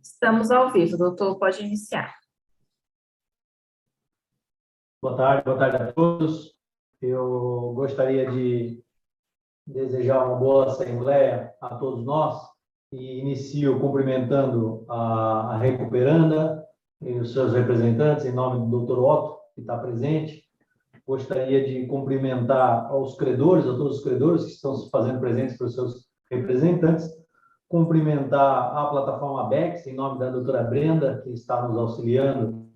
Estamos ao vivo, doutor, pode iniciar. Boa tarde a todos. Eu gostaria de desejar uma boa assembleia a todos nós e inicio cumprimentando a Recuperanda e os seus representantes, em nome do Dr. Otto, que está presente. Gostaria de cumprimentar aos credores, a todos os credores que estão se fazendo presentes para os seus representantes, cumprimentar a plataforma BEX, em nome da doutora Brenda, que está nos auxiliando,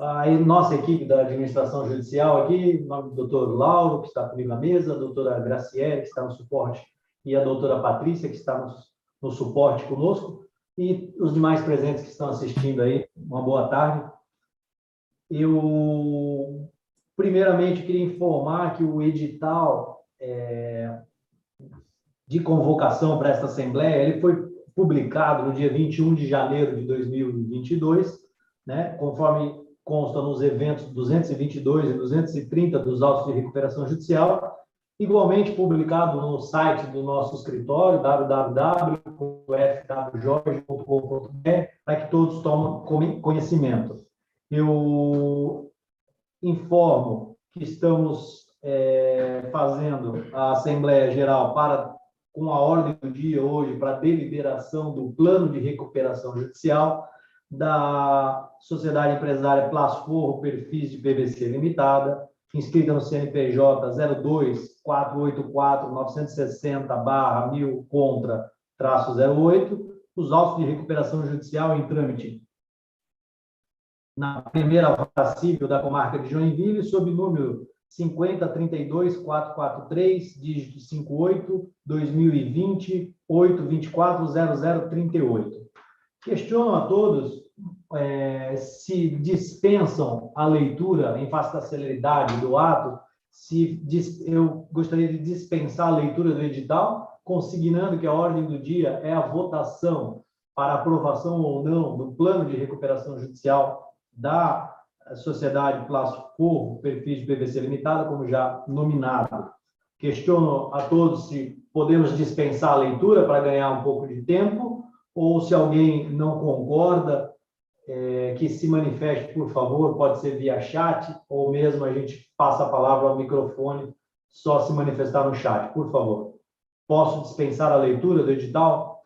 a nossa equipe da administração judicial aqui, em nome do doutor Lauro, que está comigo na mesa, a doutora Graciele, que está no suporte, e a doutora Patrícia, que está no suporte conosco, e os demais presentes que estão assistindo aí, uma boa tarde. Eu, primeiramente, queria informar que o edital de convocação para esta Assembleia, ele foi publicado no dia 21 de janeiro de 2022, né, conforme consta nos eventos 222 e 230 dos autos de recuperação judicial, igualmente publicado no site do nosso escritório, www.fwjorge.com.br, para que todos tomem conhecimento. Eu informo que estamos fazendo a Assembleia Geral com a ordem do dia hoje para deliberação do plano de recuperação judicial da Sociedade Empresária Plasforro Perfis de PVC Limitada, inscrita no CNPJ 02-484-960/1000 contra-08, os autos de recuperação judicial em trâmite na primeira vara civil da comarca de Joinville, sob número 50.32.443, dígito 58-2020-824-0038. Questiono a todos se dispensam a leitura, em face da celeridade do ato, eu gostaria de dispensar a leitura do edital, consignando que a ordem do dia é a votação para aprovação ou não do plano de recuperação judicial da Sociedade Plasforro Perfis de PVC Limitada, como já nominado. Questiono a todos se podemos dispensar a leitura para ganhar um pouco de tempo, ou se alguém não concorda, que se manifeste, por favor, pode ser via chat, ou mesmo a gente passa a palavra ao microfone, só se manifestar no chat, por favor. Posso dispensar a leitura do edital?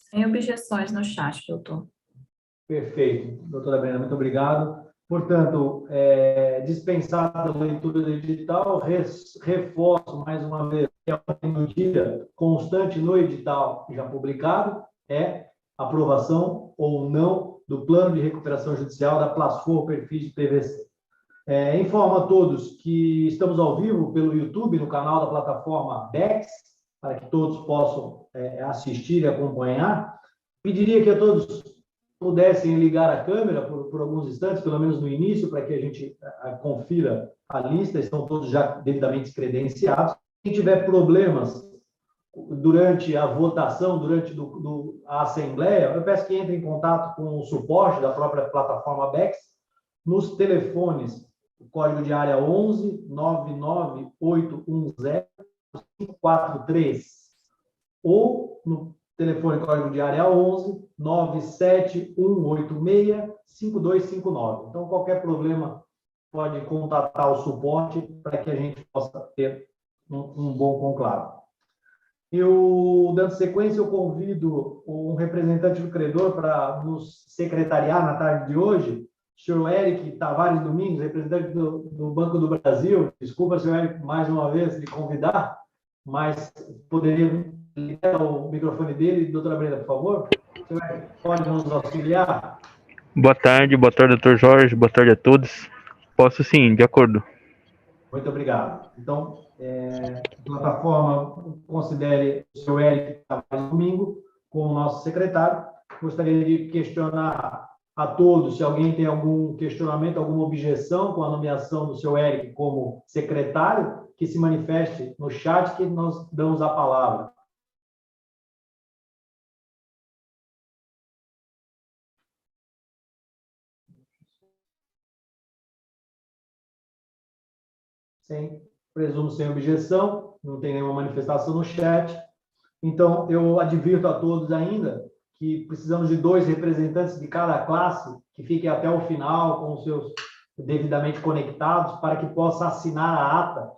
Sem objeções no chat, doutor. Perfeito, doutora Brenda, muito obrigado. Portanto, dispensada a leitura do edital, reforço mais uma vez que a ordem do dia constante no edital já publicado é aprovação ou não do plano de recuperação judicial da Plasforro Perfis de PVC. Informo a todos que estamos ao vivo pelo YouTube, no canal da plataforma BEX, para que todos possam assistir e acompanhar. Pediria que a todos pudessem ligar a câmera por alguns instantes, pelo menos no início, para que a gente confira a lista, estão todos já devidamente credenciados. Quem tiver problemas durante a votação, durante a Assembleia, eu peço que entre em contato com o suporte da própria plataforma BEX, nos telefones, o código de área 11 99810 543, ou no telefone código de área 11 97186 5259. Então, qualquer problema pode contatar o suporte para que a gente possa ter um bom conclave. Dando sequência, eu convido um representante do credor para nos secretariar na tarde de hoje, o senhor Eric Tavares Domingos, representante do Banco do Brasil. Desculpa, senhor Eric, mais uma vez, lhe convidar, mas poderia ligar o microfone dele. Doutora Brenda, por favor. Senhor Eric, pode nos auxiliar? Boa tarde, doutor Jorge, boa tarde a todos. Posso sim, de acordo. Muito obrigado. Então, a plataforma considere o senhor Eric Tavares Domingo como nosso secretário. Gostaria de questionar a todos se alguém tem algum questionamento, alguma objeção com a nomeação do senhor Eric como secretário, que se manifeste no chat, que nós damos a palavra. presumo sem objeção, não tem nenhuma manifestação no chat. Então, eu advirto a todos ainda que precisamos de 2 representantes de cada classe que fiquem até o final com os seus devidamente conectados para que possa assinar a ata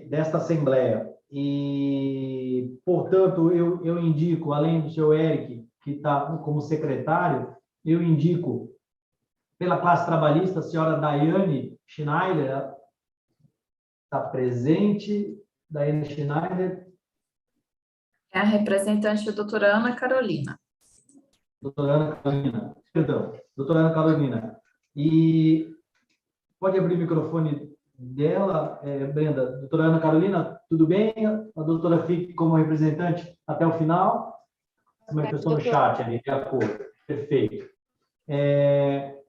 desta Assembleia. E, portanto, eu indico, além do seu Eric, que está como secretário, eu indico, pela classe trabalhista, a senhora Daiane Schneider, está presente. Daiane Schneider. É a representante, a doutora Ana Carolina. Doutora Ana Carolina. Perdão, doutora Ana Carolina. E pode abrir o microfone dela, Brenda. Doutora Ana Carolina, tudo bem? A doutora fique como representante até o final? Se manifestou no chat ali, de acordo. Perfeito.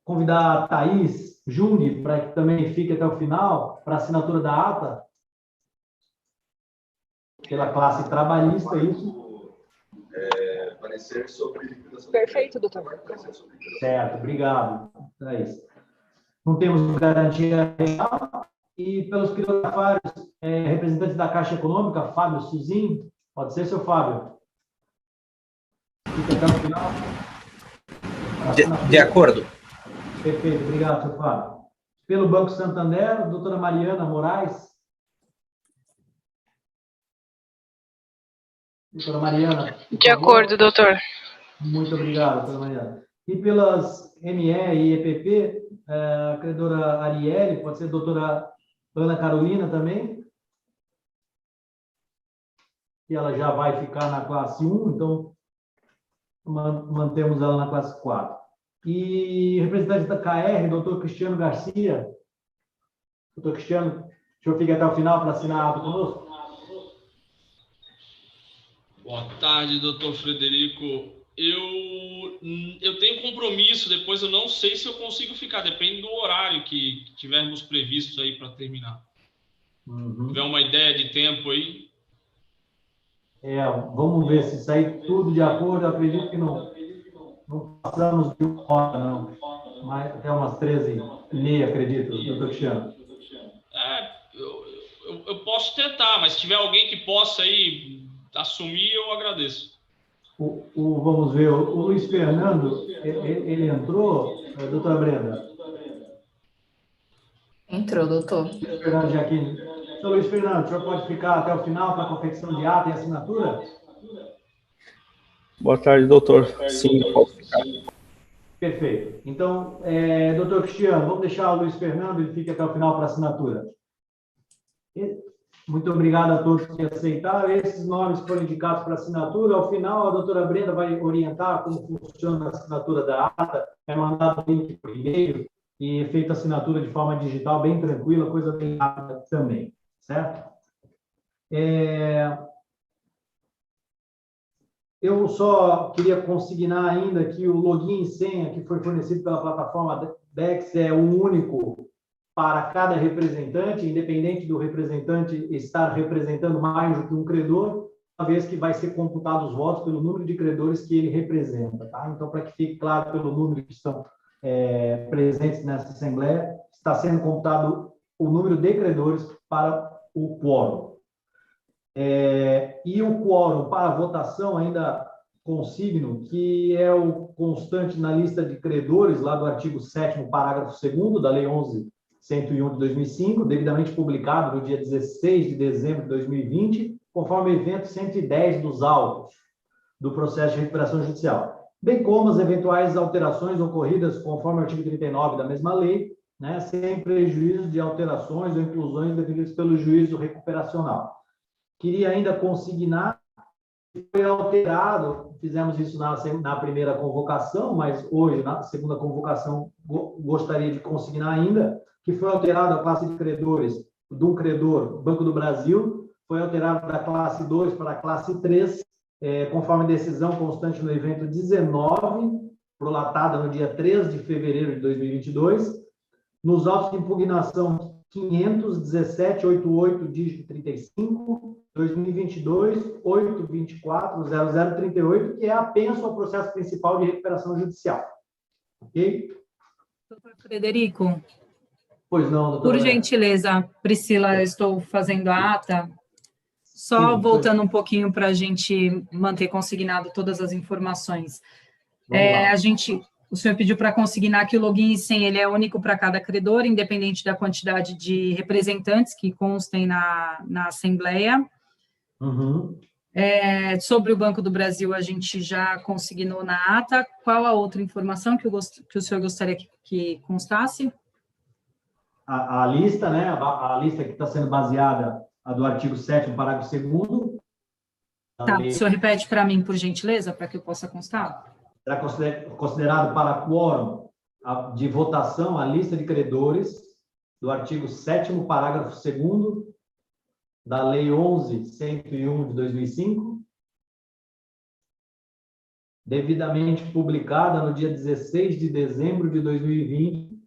Convidar a Thaís Jung para que também fique até o final, para a assinatura da ata, pela classe trabalhista, isso? Parecer sobre liquidação. Perfeito, doutor. Certo, obrigado, Thaís. Não temos garantia real. E pelos pirografários, representantes da Caixa Econômica, Fábio Suzin, pode ser, seu Fábio? Fica até o final. De acordo. Perfeito, obrigado, seu Fábio. Pelo Banco Santander, doutora Mariana Moraes. Doutora Mariana. De acordo, doutor. Muito obrigado, doutora Mariana. E pelas ME e EPP, a credora Arielle, pode ser a doutora Ana Carolina também. E ela já vai ficar na classe 1, então mantemos ela na classe 4. E representante da KR, doutor Cristiano Garcia. Doutor Cristiano, o senhor fica até o final para assinar a ata conosco? Boa tarde, doutor Frederico. Eu tenho compromisso, depois eu não sei se eu consigo ficar, depende do horário que tivermos previsto aí para terminar. Se tiver uma ideia de tempo aí. Vamos ver se sair tudo de acordo. Eu acredito que não passamos de 1 hora, não. Mas até umas 13h30, acredito, doutor Cristiano. Eu posso tentar, mas se tiver alguém que possa aí assumir, eu agradeço. Vamos ver, o Luiz Fernando, ele entrou, doutora Brenda? Entrou, doutor. Luiz Fernando Jaquini. Então, Luiz Fernando, o senhor pode ficar até o final para a confecção de ata e assinatura? Boa tarde, doutor. Sim, posso ficar. Perfeito. Então, doutor Cristiano, vamos deixar o Luiz Fernando, ele fique até o final para a assinatura. Muito obrigado a todos que aceitaram. Esses nomes foram indicados para assinatura. Ao final, a doutora Brenda vai orientar como funciona a assinatura da ata. É mandado o link por e-mail e é feita a assinatura de forma digital, bem tranquila, coisa bem rápida também, certo? Eu só queria consignar ainda que o login e senha que foi fornecido pela plataforma DEX é o único para cada representante, independente do representante estar representando mais do que um credor, uma vez que vai ser computado os votos pelo número de credores que ele representa. Tá? Então, para que fique claro pelo número que estão presentes nessa Assembleia, está sendo computado o número de credores para o quórum. E o quórum para a votação ainda consigno que é o constante na lista de credores, lá do artigo 7º, parágrafo 2º da Lei 11.101 de 2005, devidamente publicado no dia 16 de dezembro de 2020, conforme o evento 110 dos autos do processo de recuperação judicial, bem como as eventuais alterações ocorridas conforme o artigo 39 da mesma lei, né, sem prejuízo de alterações ou inclusões definidas pelo juízo recuperacional. Queria ainda consignar que foi alterado, fizemos isso na primeira convocação, mas hoje, na segunda convocação, gostaria de consignar ainda, que foi alterado a classe de credores de um credor, Banco do Brasil, foi alterado da classe 2 para a classe 3, conforme decisão constante no evento 19, prolatada no dia 3 de fevereiro de 2022, nos autos de impugnação 517.88, dígito 35, 2022, 824, 0038, que é apenso ao processo principal de recuperação judicial. Ok? Doutor Frederico, Pois não, doutora Por Brenda. gentileza, Priscila, eu estou fazendo a ata. Só Sim, voltando um pouquinho para a gente manter consignado todas as informações. Vamos lá. O senhor pediu para consignar que o login e senha ele é único para cada credor, independente da quantidade de representantes que constem na Assembleia. Uhum. Sobre o Banco do Brasil, a gente já consignou na ata. Qual a outra informação que o senhor gostaria que constasse? A lista, né? A lista que está sendo baseada a do artigo 7º, parágrafo 2º. Tá, o senhor repete para mim, por gentileza, para que eu possa constar? Será considerado para quórum de votação a lista de credores do artigo 7º, parágrafo 2º da Lei 11.101 de 2005, devidamente publicada no dia 16 de dezembro de 2020,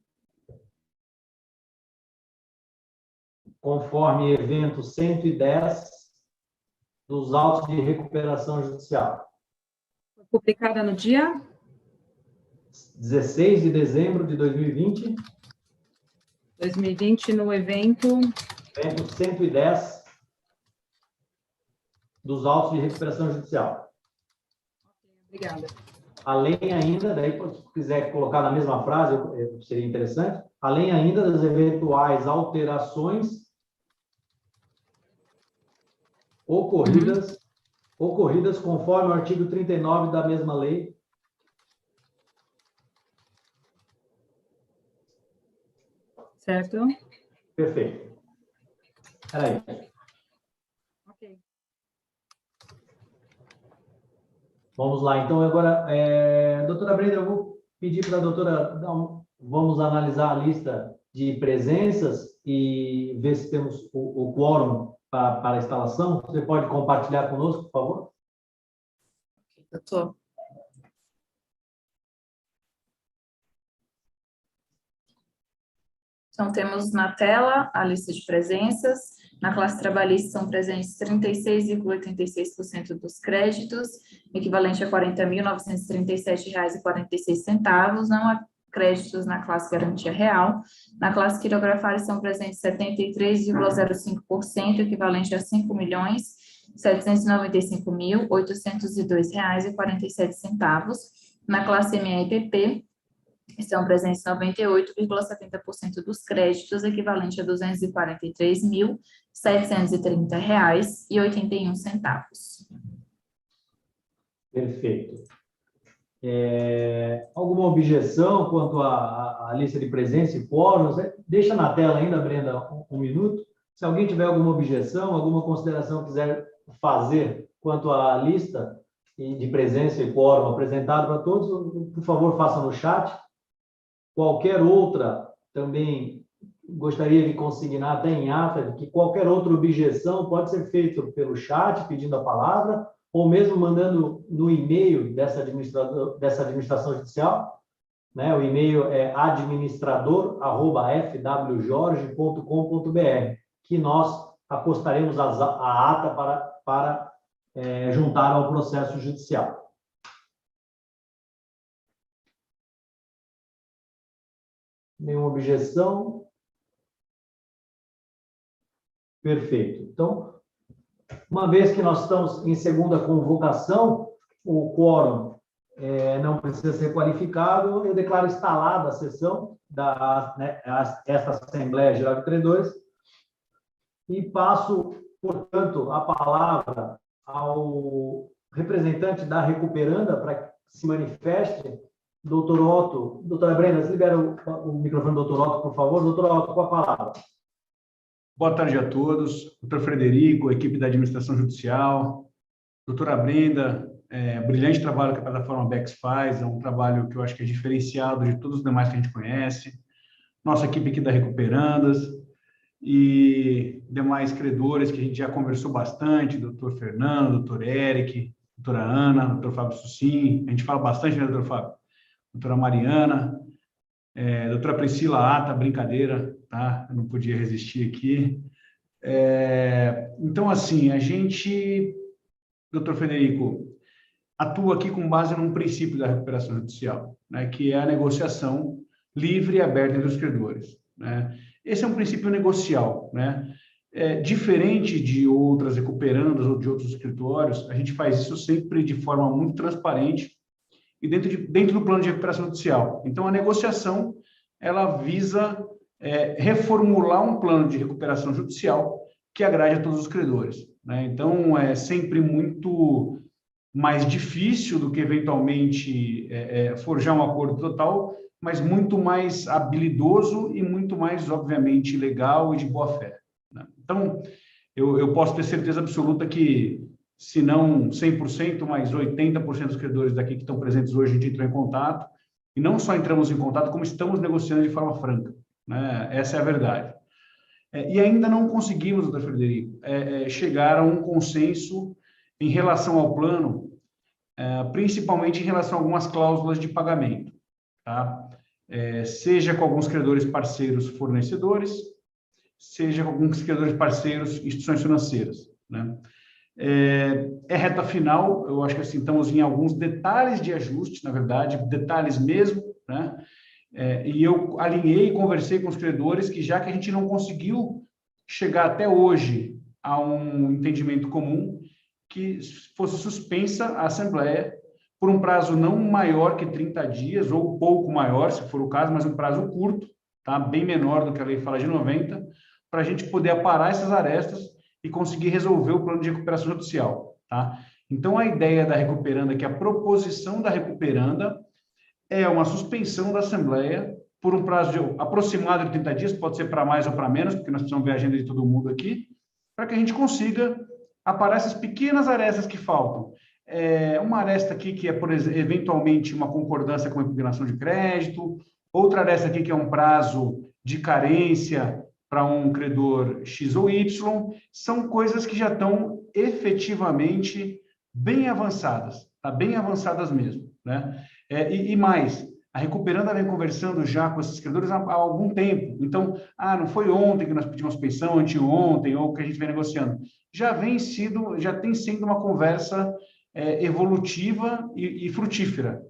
conforme evento 110 dos autos de recuperação judicial. Publicada no dia 16 de dezembro de 2020. 2020, no evento 110 dos autos de recuperação judicial. Obrigada. Além ainda, daí, se quiser colocar na mesma frase, seria interessante, além ainda das eventuais alterações ocorridas conforme o artigo 39 da mesma lei. Certo? Perfeito. Era isso. Ok. Vamos lá, então, agora, doutora Brenda, eu vou pedir para a doutora, vamos analisar a lista de presenças e ver se temos o quórum para a instalação. Você pode compartilhar conosco, por favor? Doutor. Então, temos na tela a lista de presenças. Na classe trabalhista são presentes 36,86% dos créditos, equivalente a R$ 40.937,46. Não há créditos na classe garantia real. Na classe quirografária são presentes 73,05%, equivalente a R$ 5.795.802,47. Na classe MAEPP, estão presentes 98,70% dos créditos, equivalente a R$ 243.730,81. Perfeito. Alguma objeção quanto à lista de presença e quórum? Deixa na tela ainda, Brenda, um minuto. Se alguém tiver alguma objeção, alguma consideração quiser fazer quanto à lista de presença e quórum apresentado para todos, por favor, faça no chat. Qualquer outra, também gostaria de consignar até em ata, que qualquer outra objeção pode ser feita pelo chat, pedindo a palavra, ou mesmo mandando no e-mail dessa administração judicial, né? O e-mail é administrador@fwjorge.com.br, que nós apostaremos a ata para juntar ao processo judicial. Nenhuma objeção? Perfeito. Então, uma vez que nós estamos em segunda convocação, o quórum não precisa ser qualificado, eu declaro instalada a sessão esta Assembleia Geral de Credores e passo, portanto, a palavra ao representante da Recuperanda para que se manifeste, doutor Otto. Doutora Brenda, libera o microfone do doutor Otto, por favor. Doutor Otto, com a palavra. Boa tarde a todos. Doutor Frederico, equipe da Administração Judicial. Doutora Brenda, brilhante trabalho que a plataforma Bex faz, é um trabalho que eu acho que é diferenciado de todos os demais que a gente conhece. Nossa equipe aqui da Recuperandas e demais credores que a gente já conversou bastante, doutor Fernando, doutor Eric, doutora Ana, doutor Fábio Sussim, a gente fala bastante, né, doutor Fábio? Doutora Mariana, doutora Priscila Ata, brincadeira, tá? Eu não podia resistir aqui. Então, assim, a gente, doutor Frederico, atua aqui com base num princípio da recuperação judicial, né, que é a negociação livre e aberta entre os credores, né? Esse é um princípio negocial, né? Diferente de outras recuperandas ou de outros escritórios, a gente faz isso sempre de forma muito transparente e dentro do plano de recuperação judicial. Então, a negociação, ela visa reformular um plano de recuperação judicial que agrade a todos os credores, né? Então, é sempre muito mais difícil do que, eventualmente, forjar um acordo total, mas muito mais habilidoso e muito mais, obviamente, legal e de boa-fé, né? Então, eu posso ter certeza absoluta que, se não 100%, mas 80% dos credores daqui que estão presentes hoje, a gente entrou em contato, e não só entramos em contato, como estamos negociando de forma franca, né? Essa é a verdade. E ainda não conseguimos, doutor Frederico, chegar a um consenso em relação ao plano, principalmente em relação a algumas cláusulas de pagamento, tá? Seja com alguns credores parceiros fornecedores, seja com alguns credores parceiros instituições financeiras, né? Reta final, eu acho que assim, estamos em alguns detalhes de ajuste, na verdade, detalhes mesmo, né? E eu alinhei e conversei com os credores que, já que a gente não conseguiu chegar até hoje a um entendimento comum, que fosse suspensa a Assembleia por um prazo não maior que 30 dias, ou um pouco maior, se for o caso, mas um prazo curto, tá? Bem menor do que a lei fala de 90, para a gente poder aparar essas arestas e conseguir resolver o plano de recuperação judicial, tá? Então, a ideia da recuperanda, que a proposição da recuperanda é uma suspensão da Assembleia por um prazo aproximado de 30 dias, pode ser para mais ou para menos, porque nós precisamos ver a agenda de todo mundo aqui, para que a gente consiga aparar essas pequenas arestas que faltam. Uma aresta aqui que é, por exemplo, eventualmente uma concordância com a impugnação de crédito, outra aresta aqui que é um prazo de carência para um credor X ou Y, são coisas que já estão efetivamente bem avançadas, tá? Bem avançadas mesmo, né? E mais, a recuperanda vem conversando já com esses credores há algum tempo. Então, não foi ontem que nós pedimos pensão, anteontem, ou que a gente vem negociando. Já tem sido uma conversa evolutiva e frutífera.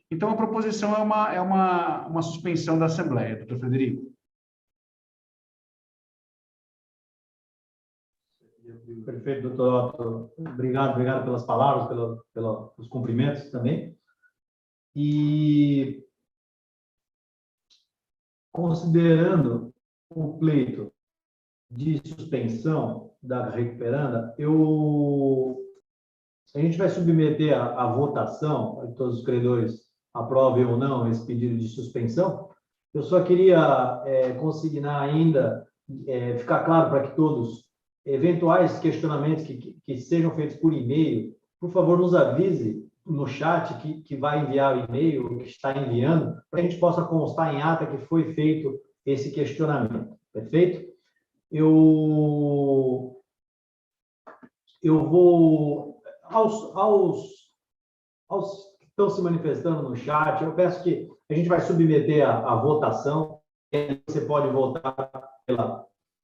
Então, a proposição é uma suspensão da Assembleia, doutor Frederico. Perfeito, doutor Otto. Obrigado pelas palavras, pelos cumprimentos também. E, considerando o pleito de suspensão da recuperanda, a gente vai submeter a votação, para que todos os credores aprovem ou não esse pedido de suspensão. Eu só queria consignar ainda, ficar claro para que todos, eventuais questionamentos que sejam feitos por e-mail, por favor, nos avise no chat que vai enviar o e-mail, que está enviando, para que a gente possa constar em ata que foi feito esse questionamento. Perfeito? Eu vou, aos que estão se manifestando no chat, eu peço que a gente vai submeter a votação, você pode votar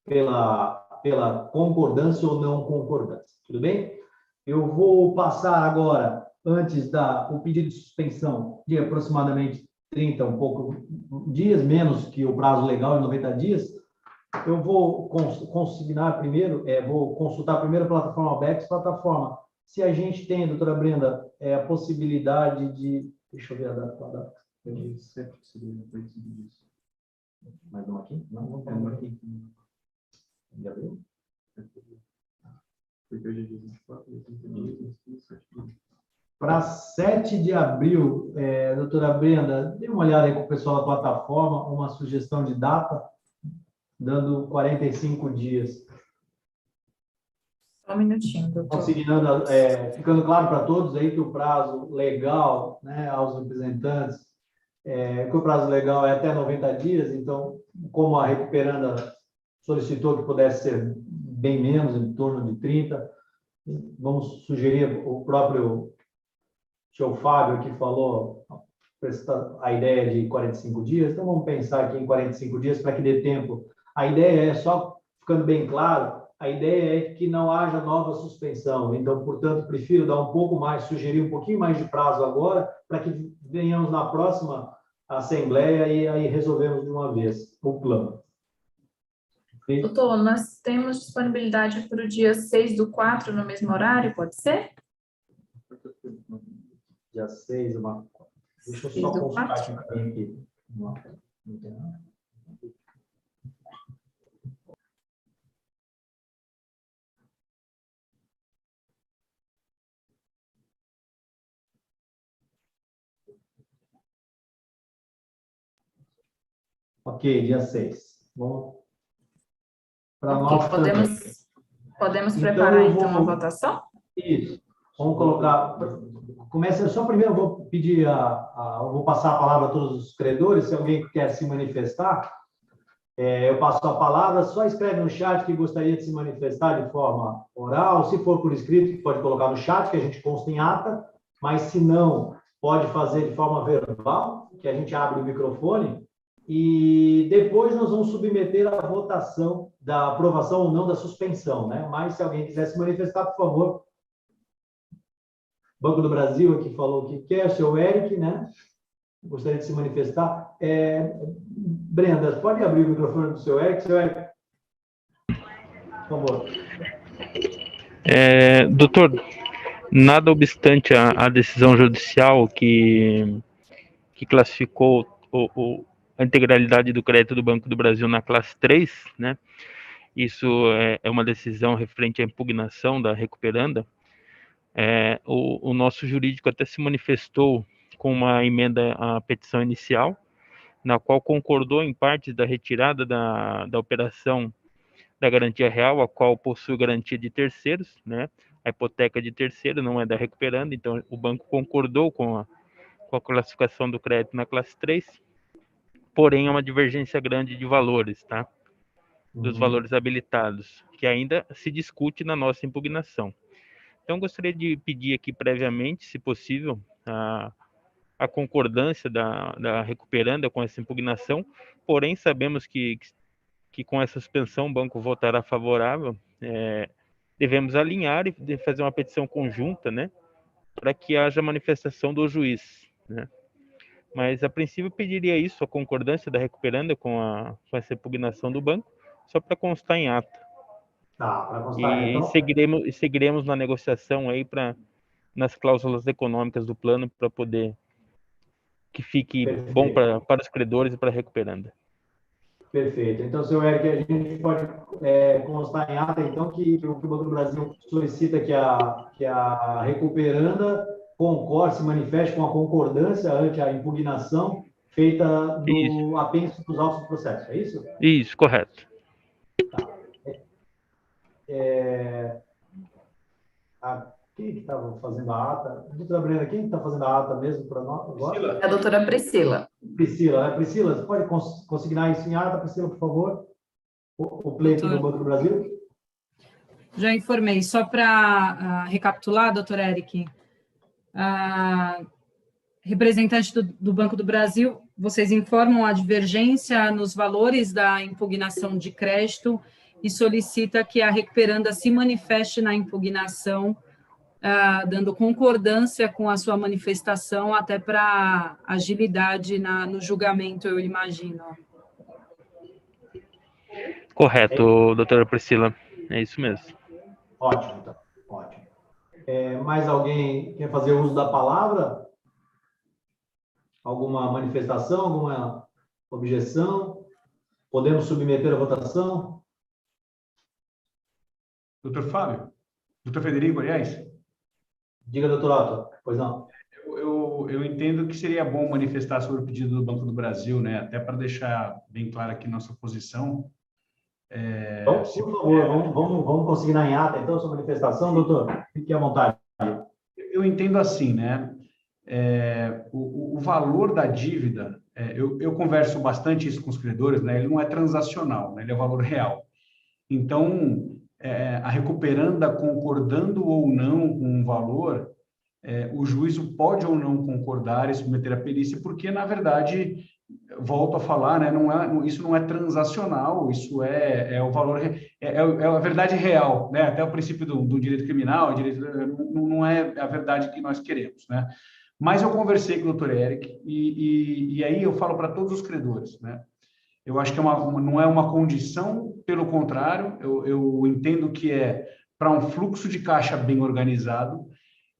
pela concordância ou não concordância, tudo bem? Eu vou passar agora, antes o pedido de suspensão de aproximadamente 30, um pouco dias, menos que o prazo legal de 90 dias, eu vou consignar primeiro, vou consultar primeiro a plataforma BEX, se a gente tem, doutora Brenda, a possibilidade de... Deixa eu ver a data. Mais um aqui? Não tem aqui. De abril? Para 7 de abril, doutora Brenda, dê uma olhada aí com o pessoal da plataforma, uma sugestão de data, dando 45 dias. Só um minutinho, doutor. Consignando, ficando claro para todos aí que o prazo legal, né, aos representantes, que o prazo legal é até 90 dias, então, como a recuperanda solicitou que pudesse ser bem menos, em torno de 30, vamos sugerir, o próprio senhor Fábio aqui falou a ideia de 45 dias, então vamos pensar aqui em 45 dias para que dê tempo. A ideia só ficando bem claro, a ideia é que não haja nova suspensão, então, portanto, prefiro dar um pouco mais, sugerir um pouquinho mais de prazo agora, para que venhamos na próxima Assembleia e aí resolvemos de uma vez o plano. Doutor, nós temos disponibilidade para o dia 6/4 no mesmo horário, pode ser? Dia 6, deixa eu 6 só do consultar 4. aqui. Não tem nada. Ok, dia 6. Bom, para nós também. Podemos Então, preparar, então, a votação? Isso. Vamos colocar. Começa só primeiro, eu vou pedir eu vou passar a palavra a todos os credores. Se alguém quer se manifestar, eu passo a palavra. Só escreve no chat que gostaria de se manifestar de forma oral. Se for por escrito, pode colocar no chat, que a gente consta em ata. Mas, se não, pode fazer de forma verbal, que a gente abre o microfone. E depois nós vamos submeter a votação da aprovação ou não da suspensão, né? Mas se alguém quiser se manifestar, por favor. Banco do Brasil aqui falou que quer, o seu Eric, né? Gostaria de se manifestar. Brenda, pode abrir o microfone do seu Eric? Seu Eric, por favor. Doutor, nada obstante a decisão judicial que classificou a integralidade do crédito do Banco do Brasil na classe 3, né? Isso é uma decisão referente à impugnação da recuperanda. O nosso jurídico até se manifestou com uma emenda à petição inicial, na qual concordou em partes da retirada da operação da garantia real, a qual possui garantia de terceiros, né? A hipoteca de terceiro não é da recuperanda, então o banco concordou com a classificação do crédito na classe 3, porém é uma divergência grande de valores, tá? Dos valores habilitados, que ainda se discute na nossa impugnação. Então, gostaria de pedir aqui previamente, se possível, a concordância da recuperanda com essa impugnação, porém sabemos que com essa suspensão o banco votará favorável. Devemos alinhar e fazer uma petição conjunta, né, para que haja manifestação do juiz, né? Mas, a princípio, pediria isso, a concordância da recuperanda com essa impugnação do banco, só para constar em ata. Tá, para constar. E Então... seguiremos na negociação aí nas cláusulas econômicas do plano para poder que fique Perfeito. Bom para os credores e para a recuperanda. Perfeito. Então, senhor Eric, a gente pode constar em ata, então, que o Banco do Brasil solicita que a recuperanda concorde, se manifeste com a concordância ante a impugnação feita no apenso dos autos do processo, é isso? Isso, correto. Tá. Quem que estava fazendo a ata? Doutora Brenda, quem está fazendo a ata mesmo para nós agora? A doutora Priscila. Priscila, você pode consignar isso em ata, Priscila, por favor? O pleito do Banco do Brasil? Já informei. Só para recapitular, doutor Eric, representante do Banco do Brasil, vocês informam a divergência nos valores da impugnação de crédito e solicita que a recuperanda se manifeste na impugnação, dando concordância com a sua manifestação, até para agilidade no julgamento, eu imagino. Correto, doutora Priscila. É isso mesmo. Ótimo, então. Ótimo. Mais alguém quer fazer uso da palavra? Alguma manifestação, alguma objeção? Podemos submeter a votação? Doutor Fábio? Doutor Frederico, aliás? Diga, doutor Otto. Pois não. Eu entendo que seria bom manifestar sobre o pedido do Banco do Brasil, né? Até para deixar bem clara aqui nossa posição. Então, por favor, vamos consignar em ata, então, sua manifestação, doutor? Fique à vontade. Eu entendo assim, né? O valor da dívida, eu converso bastante isso com os credores, né? Ele não é transacional, né? Ele é valor real. Então, a recuperanda concordando ou não com o valor, o juízo pode ou não concordar e submeter a perícia, porque, na verdade, volto a falar, né, isso não é transacional, isso é o valor, é a verdade real, né? Até o princípio do direito criminal, não é a verdade que nós queremos, né? Mas eu conversei com o doutor Eric, e aí eu falo para todos os credores, né? Eu acho que não é uma condição, pelo contrário, eu entendo que para um fluxo de caixa bem organizado,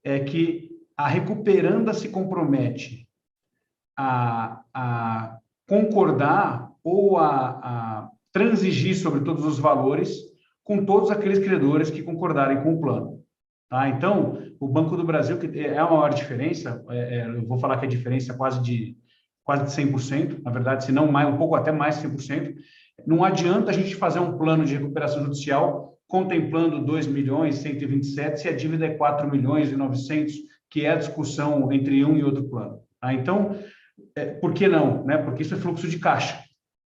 é que a recuperanda se compromete a concordar ou a transigir sobre todos os valores com todos aqueles credores que concordarem com o plano. Tá? Então, o Banco do Brasil, que é a maior diferença, eu vou falar que a diferença é quase de 100%, na verdade, se não mais, um pouco até mais de 100%, não adianta a gente fazer um plano de recuperação judicial contemplando 2.127.000 se a dívida é 4.900.000, que é a discussão entre um e outro plano. Tá? Então, por que não? Né? Porque isso é fluxo de caixa.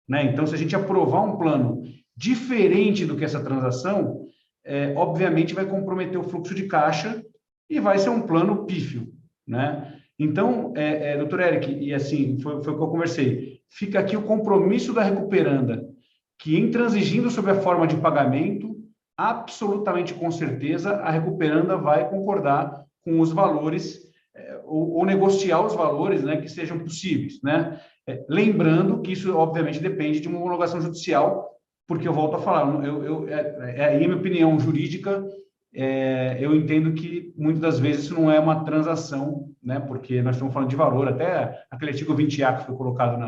Né? Então, se a gente aprovar um plano diferente do que essa transação, obviamente vai comprometer o fluxo de caixa e vai ser um plano pífio. Né? Então, doutor Eric, e assim, foi o que eu conversei, fica aqui o compromisso da recuperanda, que intransigindo sobre a forma de pagamento, absolutamente com certeza, a recuperanda vai concordar com os valores, ou negociar os valores, né, que sejam possíveis. Né? Lembrando que isso, obviamente, depende de uma homologação judicial, porque eu volto a falar, aí a minha opinião jurídica, eu entendo que muitas das vezes isso não é uma transação, né, porque nós estamos falando de valor, até aquele artigo 20A que foi colocado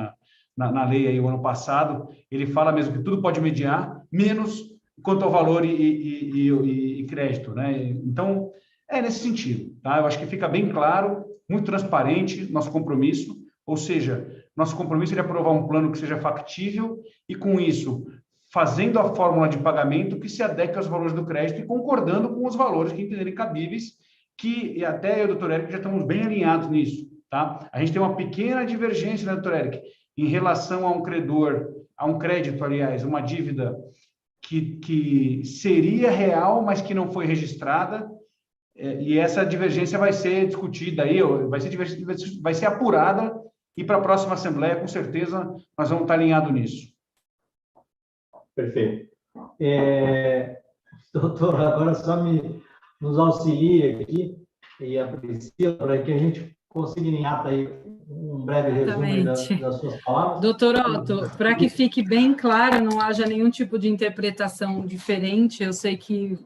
na lei aí o ano passado, ele fala mesmo que tudo pode mediar, menos quanto ao valor e crédito, né? Então, nesse sentido, tá? Eu acho que fica bem claro, muito transparente nosso compromisso, ou seja, nosso compromisso é de aprovar um plano que seja factível e, com isso, fazendo a fórmula de pagamento que se adeque aos valores do crédito e concordando com os valores que entenderem cabíveis, e até eu, doutor Eric, já estamos bem alinhados nisso, tá? A gente tem uma pequena divergência, né, doutor Eric, em relação a um credor, a um crédito, aliás, uma dívida que seria real, mas que não foi registrada, e essa divergência vai ser discutida aí, vai ser apurada, e para a próxima Assembleia, com certeza, nós vamos estar alinhados nisso. Perfeito. Doutor, agora só nos auxilie aqui, e a Priscila, para que a gente consiga em ata aí um breve resumo das suas palavras. Doutor Otto, para que fique bem claro, não haja nenhum tipo de interpretação diferente, eu sei que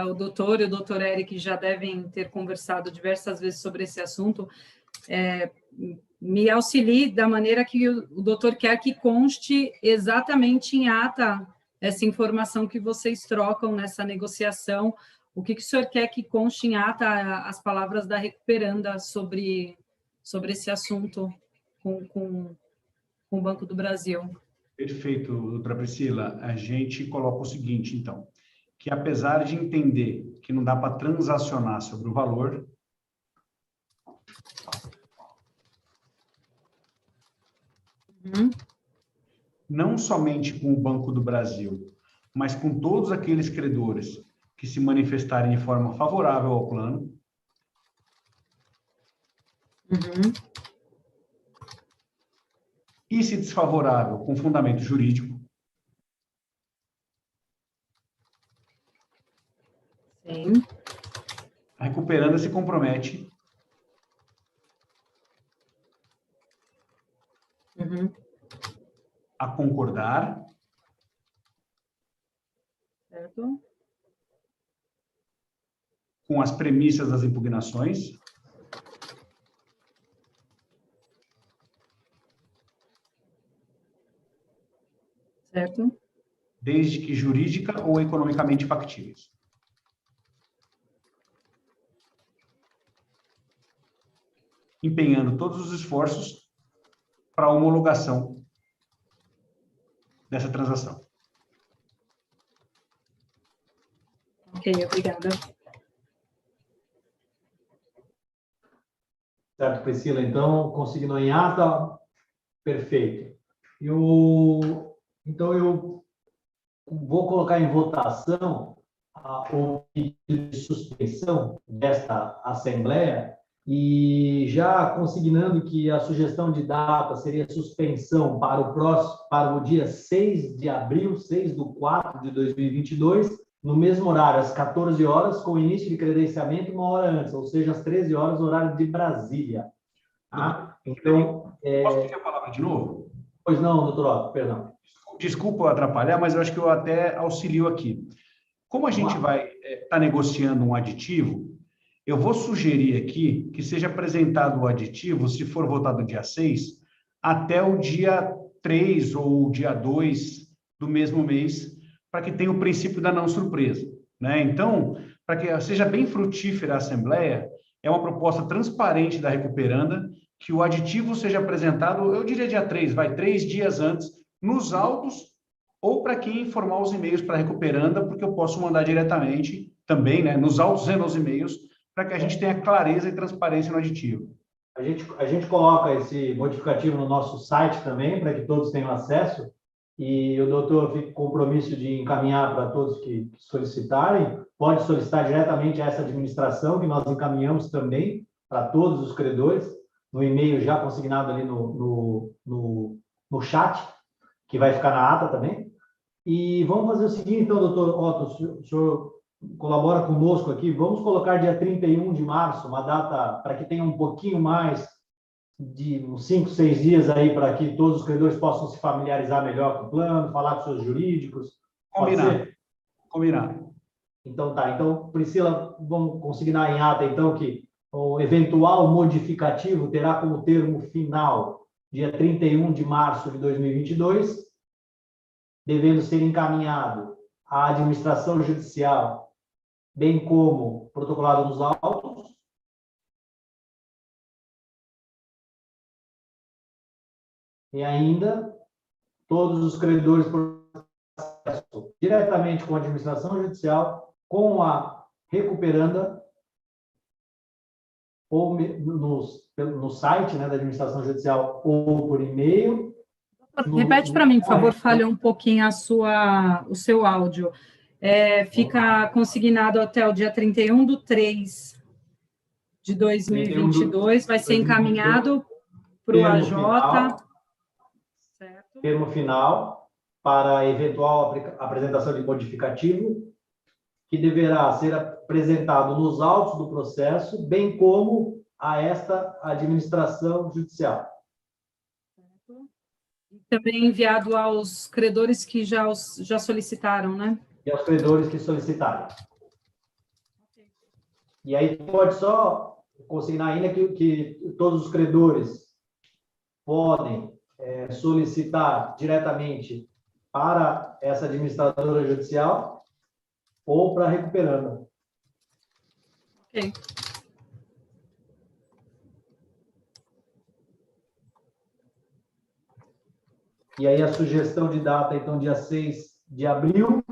o doutor e o doutor Eric já devem ter conversado diversas vezes sobre esse assunto, me auxilie da maneira que o doutor quer que conste exatamente em ata essa informação que vocês trocam nessa negociação. O que o senhor quer que conste em ata as palavras da recuperanda sobre esse assunto com o Banco do Brasil? Perfeito, doutora Priscila. A gente coloca o seguinte, então, que apesar de entender que não dá para transacionar sobre o valor, não somente com o Banco do Brasil, mas com todos aqueles credores que se manifestarem de forma favorável ao plano, e se desfavorável com fundamento jurídico, sim, a recuperanda se compromete a concordar, certo, com as premissas das impugnações, certo, desde que jurídica ou economicamente factíveis. Empenhando todos os esforços para a homologação dessa transação. Ok, obrigada. Certo, Priscila. Então, consignou em ata? Perfeito. Então, eu vou colocar em votação o pedido de suspensão desta Assembleia e já consignando que a sugestão de data seria suspensão para o dia 6 de abril, 6/4/2022, no mesmo horário, às 14 horas, com início de credenciamento 1 hora antes, ou seja, às 13 horas, horário de Brasília. Tá? Então, posso pedir a palavra de novo? Pois não, doutor Otto, perdão. Desculpa atrapalhar, mas eu acho que eu até auxilio aqui. Como a gente vai estar negociando um aditivo, eu vou sugerir aqui que seja apresentado o aditivo, se for votado dia 6, até o dia 3 ou o dia 2 do mesmo mês, para que tenha o princípio da não surpresa, né? Então, para que seja bem frutífera a Assembleia, é uma proposta transparente da Recuperanda, que o aditivo seja apresentado, eu diria dia 3, 3 dias antes, nos autos, ou para quem informar os e-mails para a Recuperanda, porque eu posso mandar diretamente também, né, nos autos e nos e-mails, para que a gente tenha clareza e transparência no aditivo. A gente coloca esse modificativo no nosso site também, para que todos tenham acesso, e o doutor fica com o compromisso de encaminhar para todos que solicitarem. Pode solicitar diretamente a essa administração, que nós encaminhamos também para todos os credores, no e-mail já consignado ali no chat, que vai ficar na ata também. E vamos fazer o seguinte, então, doutor Otto, o senhor colabora conosco aqui, vamos colocar dia 31 de março, uma data para que tenha um pouquinho mais de uns 5, 6 dias aí, para que todos os credores possam se familiarizar melhor com o plano, falar com seus jurídicos. Combinado. Então, tá. Então, Priscila, vamos consignar em ata, então, que o eventual modificativo terá como termo final dia 31 de março de 2022, devendo ser encaminhado à administração judicial, bem como protocolado nos autos. E ainda, todos os credores processo diretamente com a administração judicial, com a Recuperanda, ou no site, né, da administração judicial, ou por e-mail. Repete para mim, por favor, falha um pouquinho o seu áudio. Fica consignado até o dia 31/3 de 2022, vai ser encaminhado para o AJ. Certo. Termo final para eventual apresentação de modificativo, que deverá ser apresentado nos autos do processo, bem como a esta administração judicial. Também enviado aos credores que já solicitaram, né? E aos credores que solicitarem. E aí pode só consignar ainda que todos os credores podem solicitar diretamente para essa administradora judicial ou para a Recuperanda. Ok. E aí a sugestão de data, então, dia 6 de abril,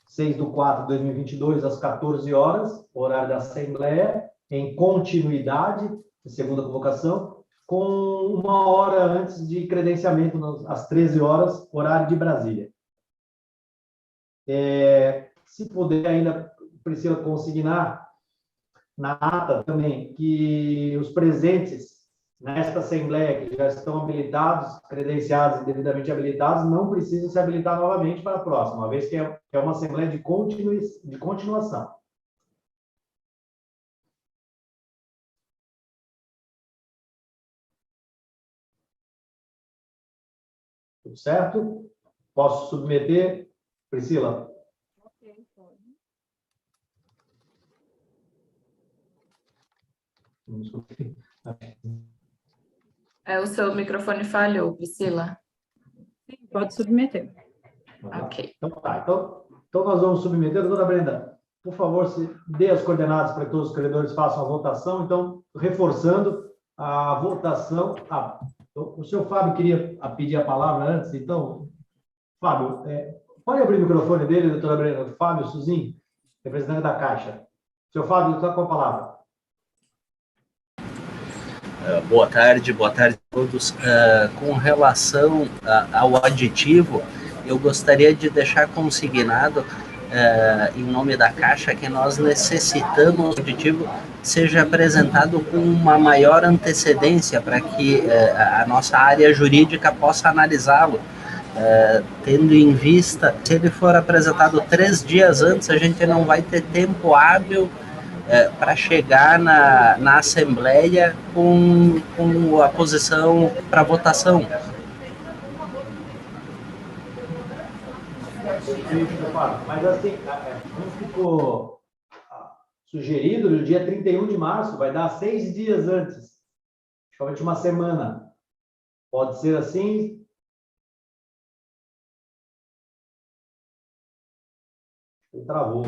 6/4/2022, às 14 horas, horário da Assembleia, em continuidade, segunda convocação, com 1 hora antes de credenciamento, às 13 horas, horário de Brasília. Se puder ainda, Priscila, consignar na ata também que os presentes nesta Assembleia, que já estão habilitados, credenciados e devidamente habilitados, não precisam se habilitar novamente para a próxima, uma vez que é uma Assembleia de continuação. Tudo certo? Posso submeter, Priscila? Ok, pode. O seu microfone falhou, Priscila. Sim, pode submeter. Ok. Então, tá. Então nós vamos submeter. Doutora Brenda, por favor, se dê as coordenadas para que todos os credores façam a votação. Então, reforçando a votação. O senhor Fábio queria pedir a palavra antes. Então, Fábio, pode abrir o microfone dele, doutora Brenda. Fábio Suzin, representante da Caixa. Senhor Fábio, está com a palavra. Boa tarde a todos. Com relação ao aditivo, eu gostaria de deixar consignado, em nome da Caixa, que nós necessitamos que o aditivo seja apresentado com uma maior antecedência para que a nossa área jurídica possa analisá-lo, tendo em vista, se ele for apresentado 3 dias antes, a gente não vai ter tempo hábil para chegar na Assembleia com a posição para votação. Perfeito, meu Fábio. Mas assim, como ficou sugerido, no dia 31 de março, vai dar 6 dias antes, praticamente uma semana. Pode ser assim? Travou.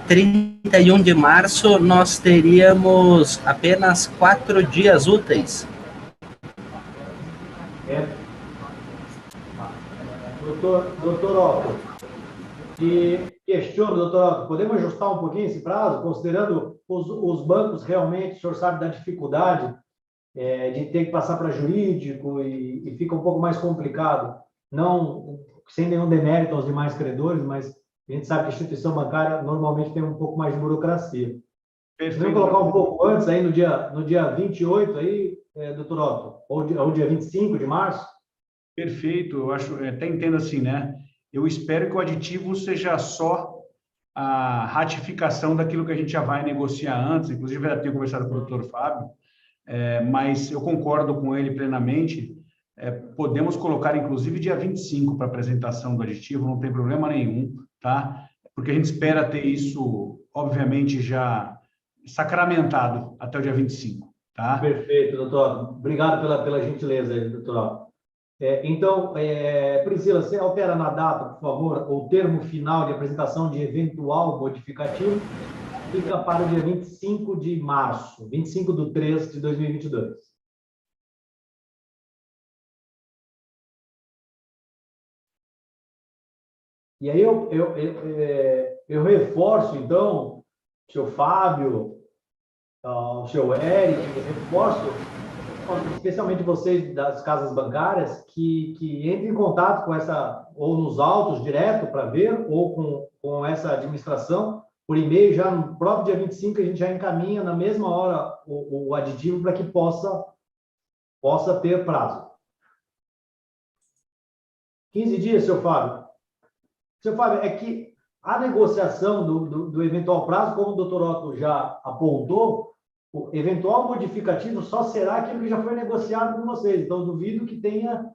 31 de março, nós teríamos apenas 4 dias úteis. Doutor Otto, e questiono, doutor Otto, podemos ajustar um pouquinho esse prazo, considerando os bancos realmente, o senhor sabe da dificuldade de ter que passar para jurídico e fica um pouco mais complicado, não sem nenhum demérito aos demais credores, mas a gente sabe que a instituição bancária normalmente tem um pouco mais de burocracia. Podemos colocar um pouco antes, aí no dia 28, aí, doutor Otto, ou dia 25 de março? Perfeito, eu acho, até entendo assim, né? Eu espero que o aditivo seja só a ratificação daquilo que a gente já vai negociar antes, inclusive eu já tenho conversado com o doutor Fábio, mas eu concordo com ele plenamente, podemos colocar inclusive dia 25 para apresentação do aditivo, não tem problema nenhum, tá? Porque a gente espera ter isso, obviamente, já sacramentado até o dia 25, tá? Perfeito, doutor. Obrigado pela gentileza, doutor. Então, Priscila, você altera na data, por favor, o termo final de apresentação de eventual modificativo fica para o dia 25 de março, 25/3 de 2022. E aí eu reforço, então, o seu Fábio, o seu Eric, reforço especialmente vocês das casas bancárias, que entrem em contato com essa, ou nos autos direto para ver, ou com essa administração, por e-mail, já no próprio dia 25, a gente já encaminha na mesma hora o aditivo para que possa ter prazo. 15 dias, seu Fábio. Seu Fábio, é que a negociação do eventual prazo, como o doutor Otto já apontou, o eventual modificativo só será aquilo que já foi negociado com vocês. Então, duvido que tenha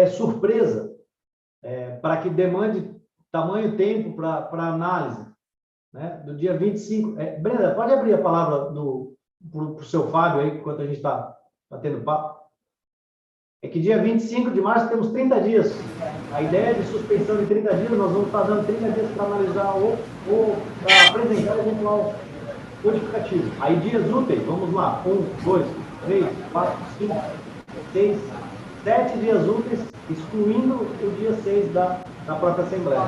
surpresa, para que demande tamanho tempo para análise. Né? Do dia 25. Brenda, pode abrir a palavra para o seu Fábio aí, enquanto a gente está batendo papo. É que dia 25 de março temos 30 dias. A ideia de suspensão de 30 dias, nós vamos estar dando 30 dias para analisar ou para apresentar o eventual modificativo. Aí, dias úteis, vamos lá. 1, 2, 3, 4, 5, 6, 7 dias úteis, excluindo o dia 6 da própria Assembleia.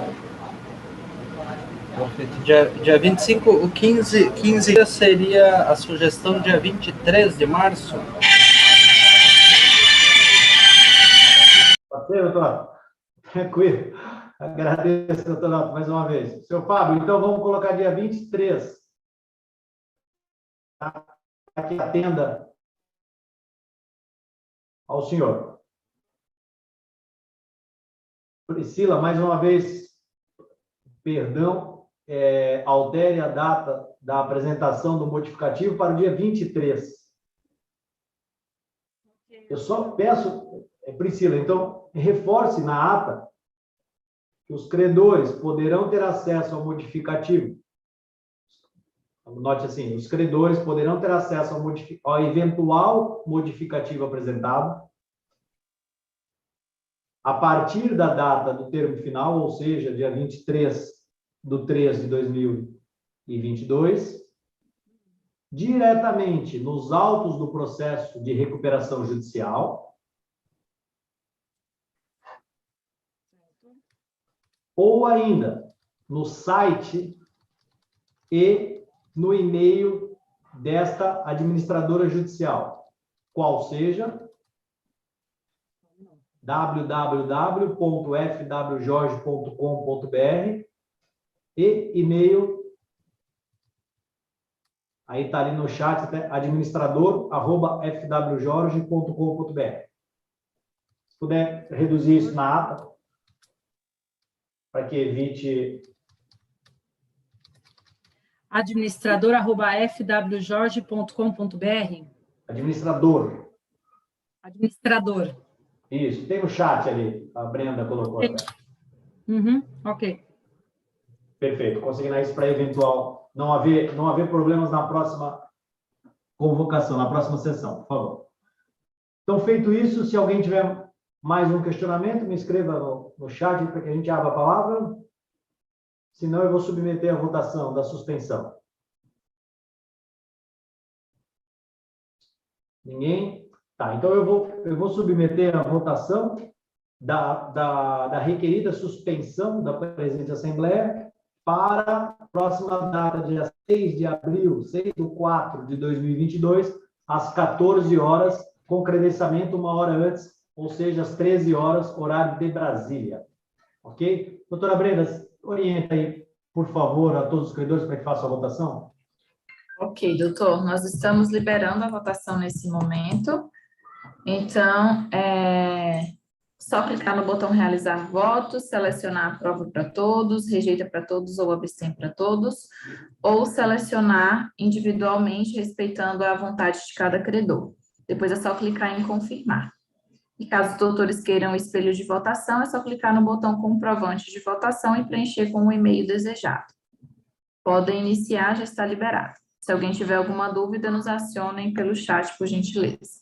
Dia 25, o 15 dias seria a sugestão dia 23 de março. Pode ser, doutor? Tranquilo. Agradeço, doutor, mais uma vez. Seu Fábio, então vamos colocar dia 23. Para que atenda ao senhor. Priscila, mais uma vez, perdão, altere a data da apresentação do modificativo para o dia 23. Eu só peço, Priscila, então, reforce na ata que os credores poderão ter acesso ao modificativo. Note assim, os credores poderão ter acesso ao eventual modificativo apresentado a partir da data do termo final, ou seja, dia 23/3 de 2022, diretamente nos autos do processo de recuperação judicial, ou ainda no site e no e-mail desta administradora judicial, qual seja www.fwjorge.com.br e e-mail, aí está ali no chat, administrador@fwjorge.com.br. Se puder reduzir isso na ata, para que evite... administrador@fwjorge.com.br. Administrador. Administrador. Isso, tem o chat ali, a Brenda colocou. Ok. Perfeito. Consignar isso para eventual não haver problemas na próxima convocação, na próxima sessão, por favor. Então, feito isso, se alguém tiver mais um questionamento, me escreva no chat para que a gente abra a palavra. Senão, eu vou submeter a votação da suspensão. Ninguém? Tá, então eu vou submeter a votação da requerida suspensão da presente Assembleia para a próxima data, dia 6 de abril, 6/4/2022, às 14 horas, com credenciamento 1 hora antes, ou seja, às 13 horas, horário de Brasília. Ok? Doutora Brenda, orienta aí, por favor, a todos os credores para que façam a votação. Ok, doutor, nós estamos liberando a votação nesse momento. Então, só clicar no botão realizar votos, selecionar aprova para todos, rejeita para todos ou abstém para todos, ou selecionar individualmente, respeitando a vontade de cada credor. Depois é só clicar em confirmar. E caso os doutores queiram o espelho de votação, é só clicar no botão comprovante de votação e preencher com o e-mail desejado. Podem iniciar, já está liberado. Se alguém tiver alguma dúvida, nos acionem pelo chat, por gentileza.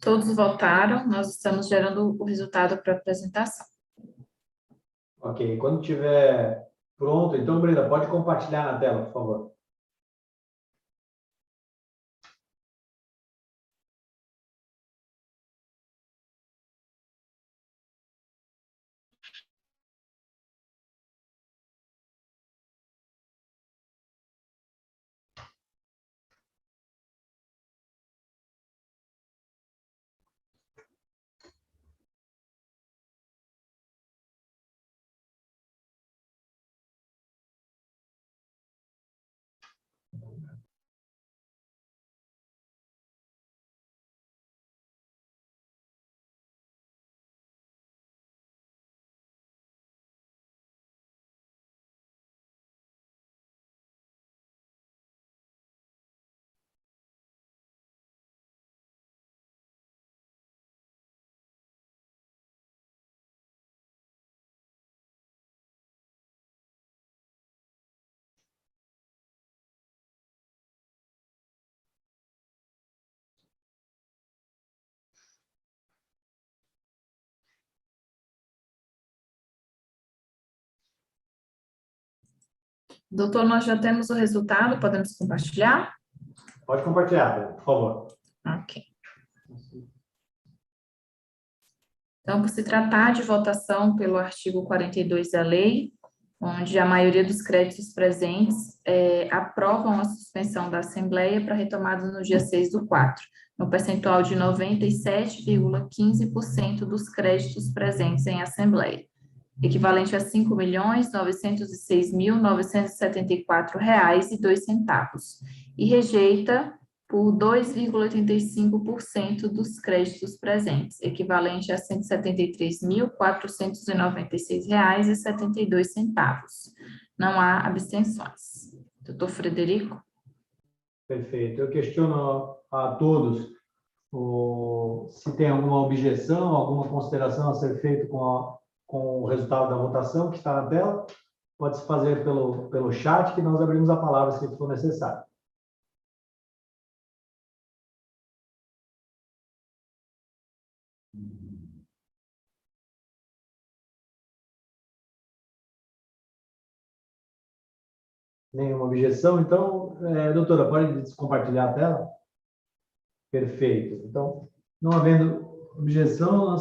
Todos votaram, nós estamos gerando o resultado para apresentação. Ok, quando estiver pronto, então, Brenda, pode compartilhar na tela, por favor. Doutor, nós já temos o resultado, podemos compartilhar? Pode compartilhar, por favor. Ok. Então, por se tratar de votação pelo artigo 42 da lei, onde a maioria dos créditos presentes aprovam a suspensão da Assembleia para retomada no dia 6/4, no percentual de 97,15% dos créditos presentes em Assembleia, equivalente a R$ 5.906.974,02, e rejeita por 2,85% dos créditos presentes, equivalente a R$ 173.496,72. Não há abstenções. Doutor Frederico? Perfeito. Eu questiono a todos se tem alguma objeção, alguma consideração a ser feita com o resultado da votação que está na tela, pode-se fazer pelo chat, que nós abrimos a palavra se for necessário. Nenhuma objeção? Então, doutora, pode compartilhar a tela? Perfeito. Então, não havendo objeção,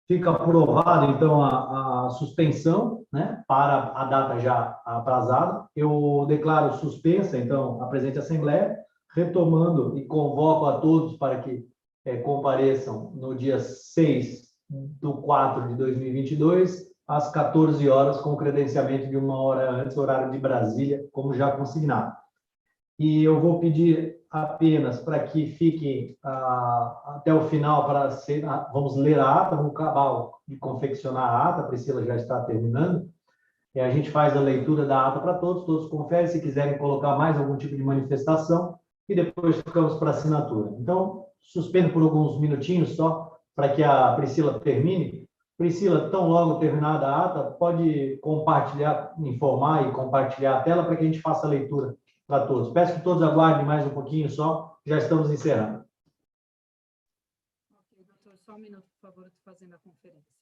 fica aprovado, então, a suspensão, né, para a data já aprazada. Eu declaro suspensa, então, a presente Assembleia, retomando e convoco a todos para que compareçam no dia 6/4/2022, às 14 horas, com credenciamento de 1 hora antes, horário de Brasília, como já consignado. E eu vou pedir apenas para que fiquem até o final para ser, vamos ler a ata, vamos acabar de confeccionar a ata, a Priscila já está terminando, e a gente faz a leitura da ata para todos conferem se quiserem colocar mais algum tipo de manifestação, e depois ficamos para assinatura. Então, suspendo por alguns minutinhos só, para que a Priscila termine. Priscila, tão logo terminada a ata, pode compartilhar, informar e compartilhar a tela para que a gente faça a leitura para todos. Peço que todos aguardem mais um pouquinho só, já estamos encerrando. Ok, doutor, só um minuto, por favor, estou fazendo a conferência.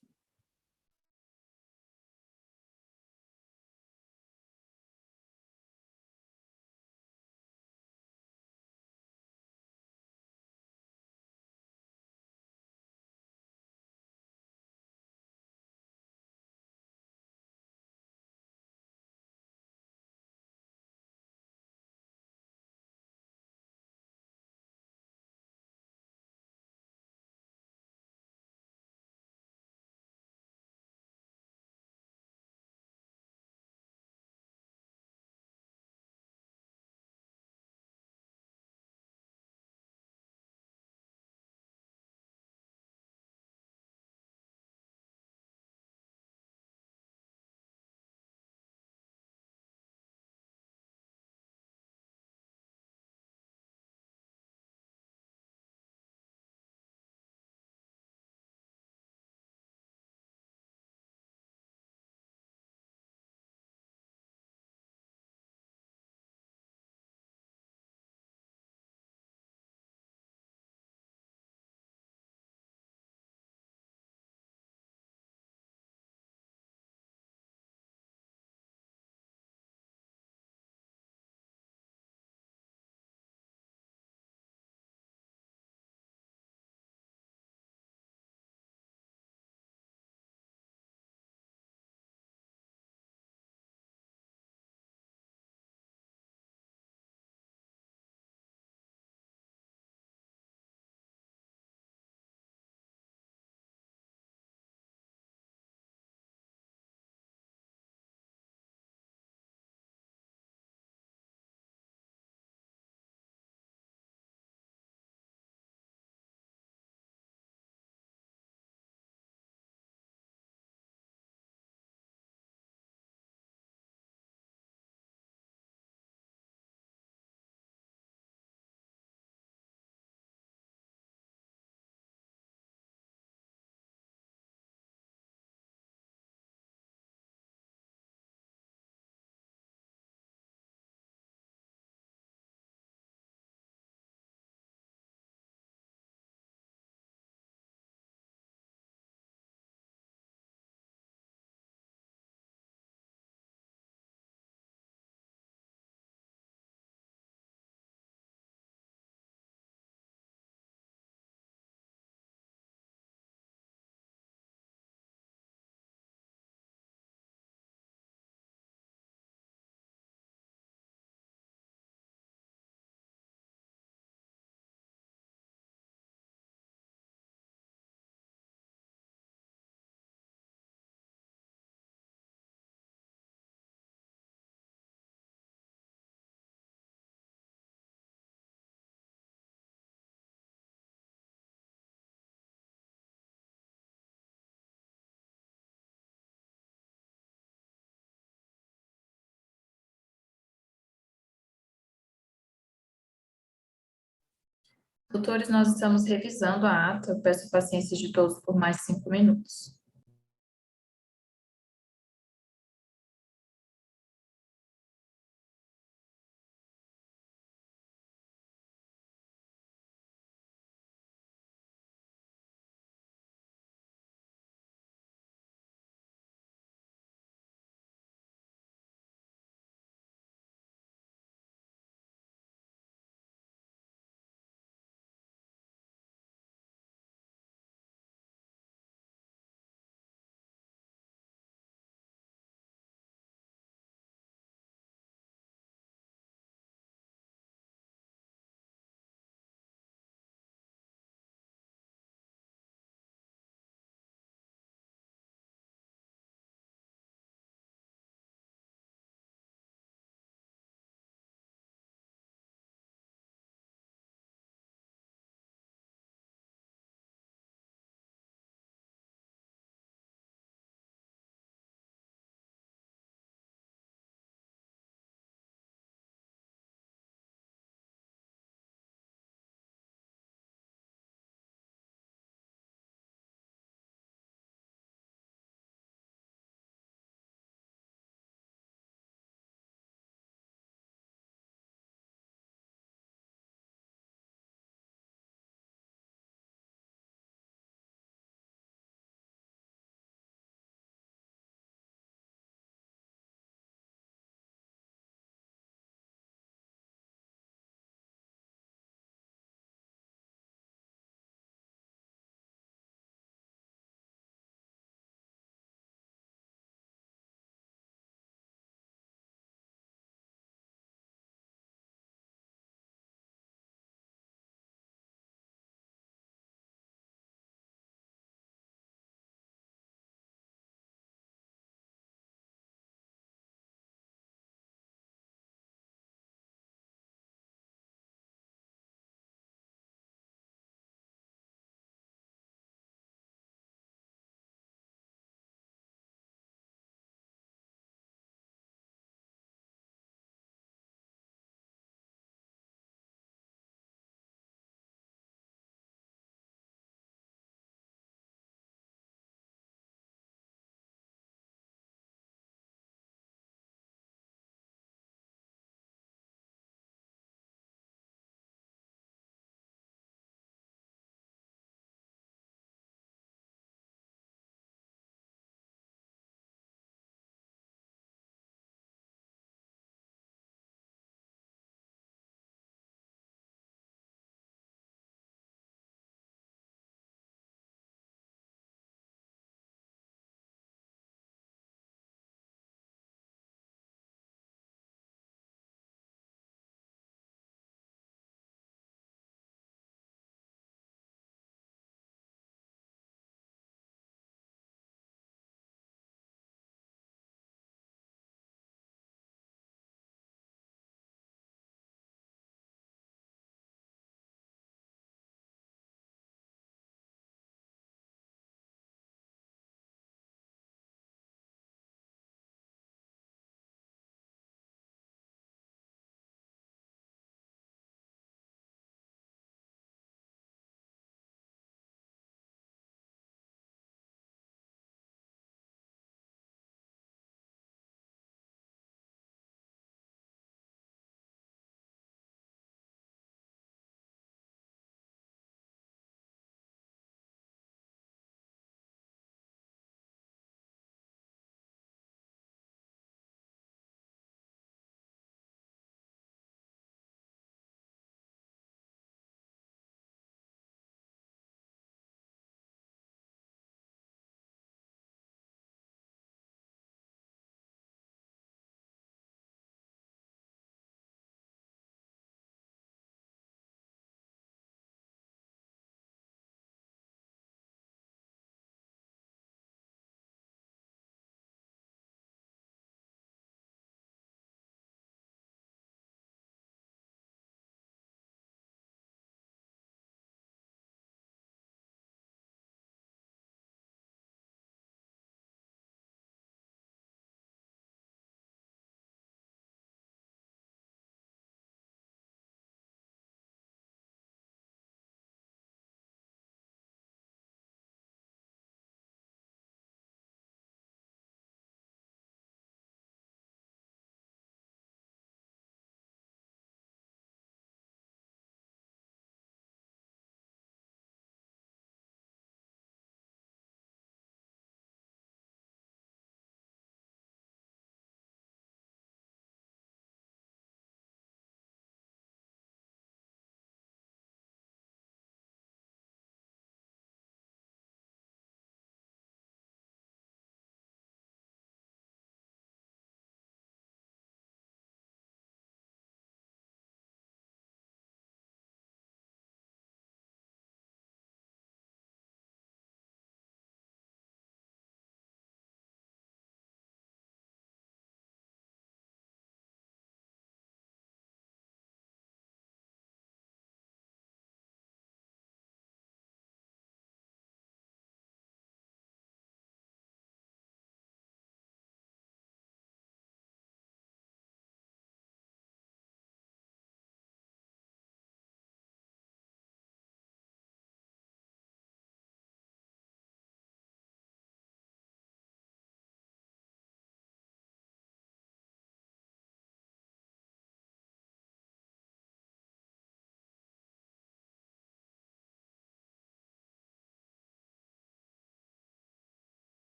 Doutores, nós estamos revisando a ata. Eu peço paciência de todos por mais 5 minutos.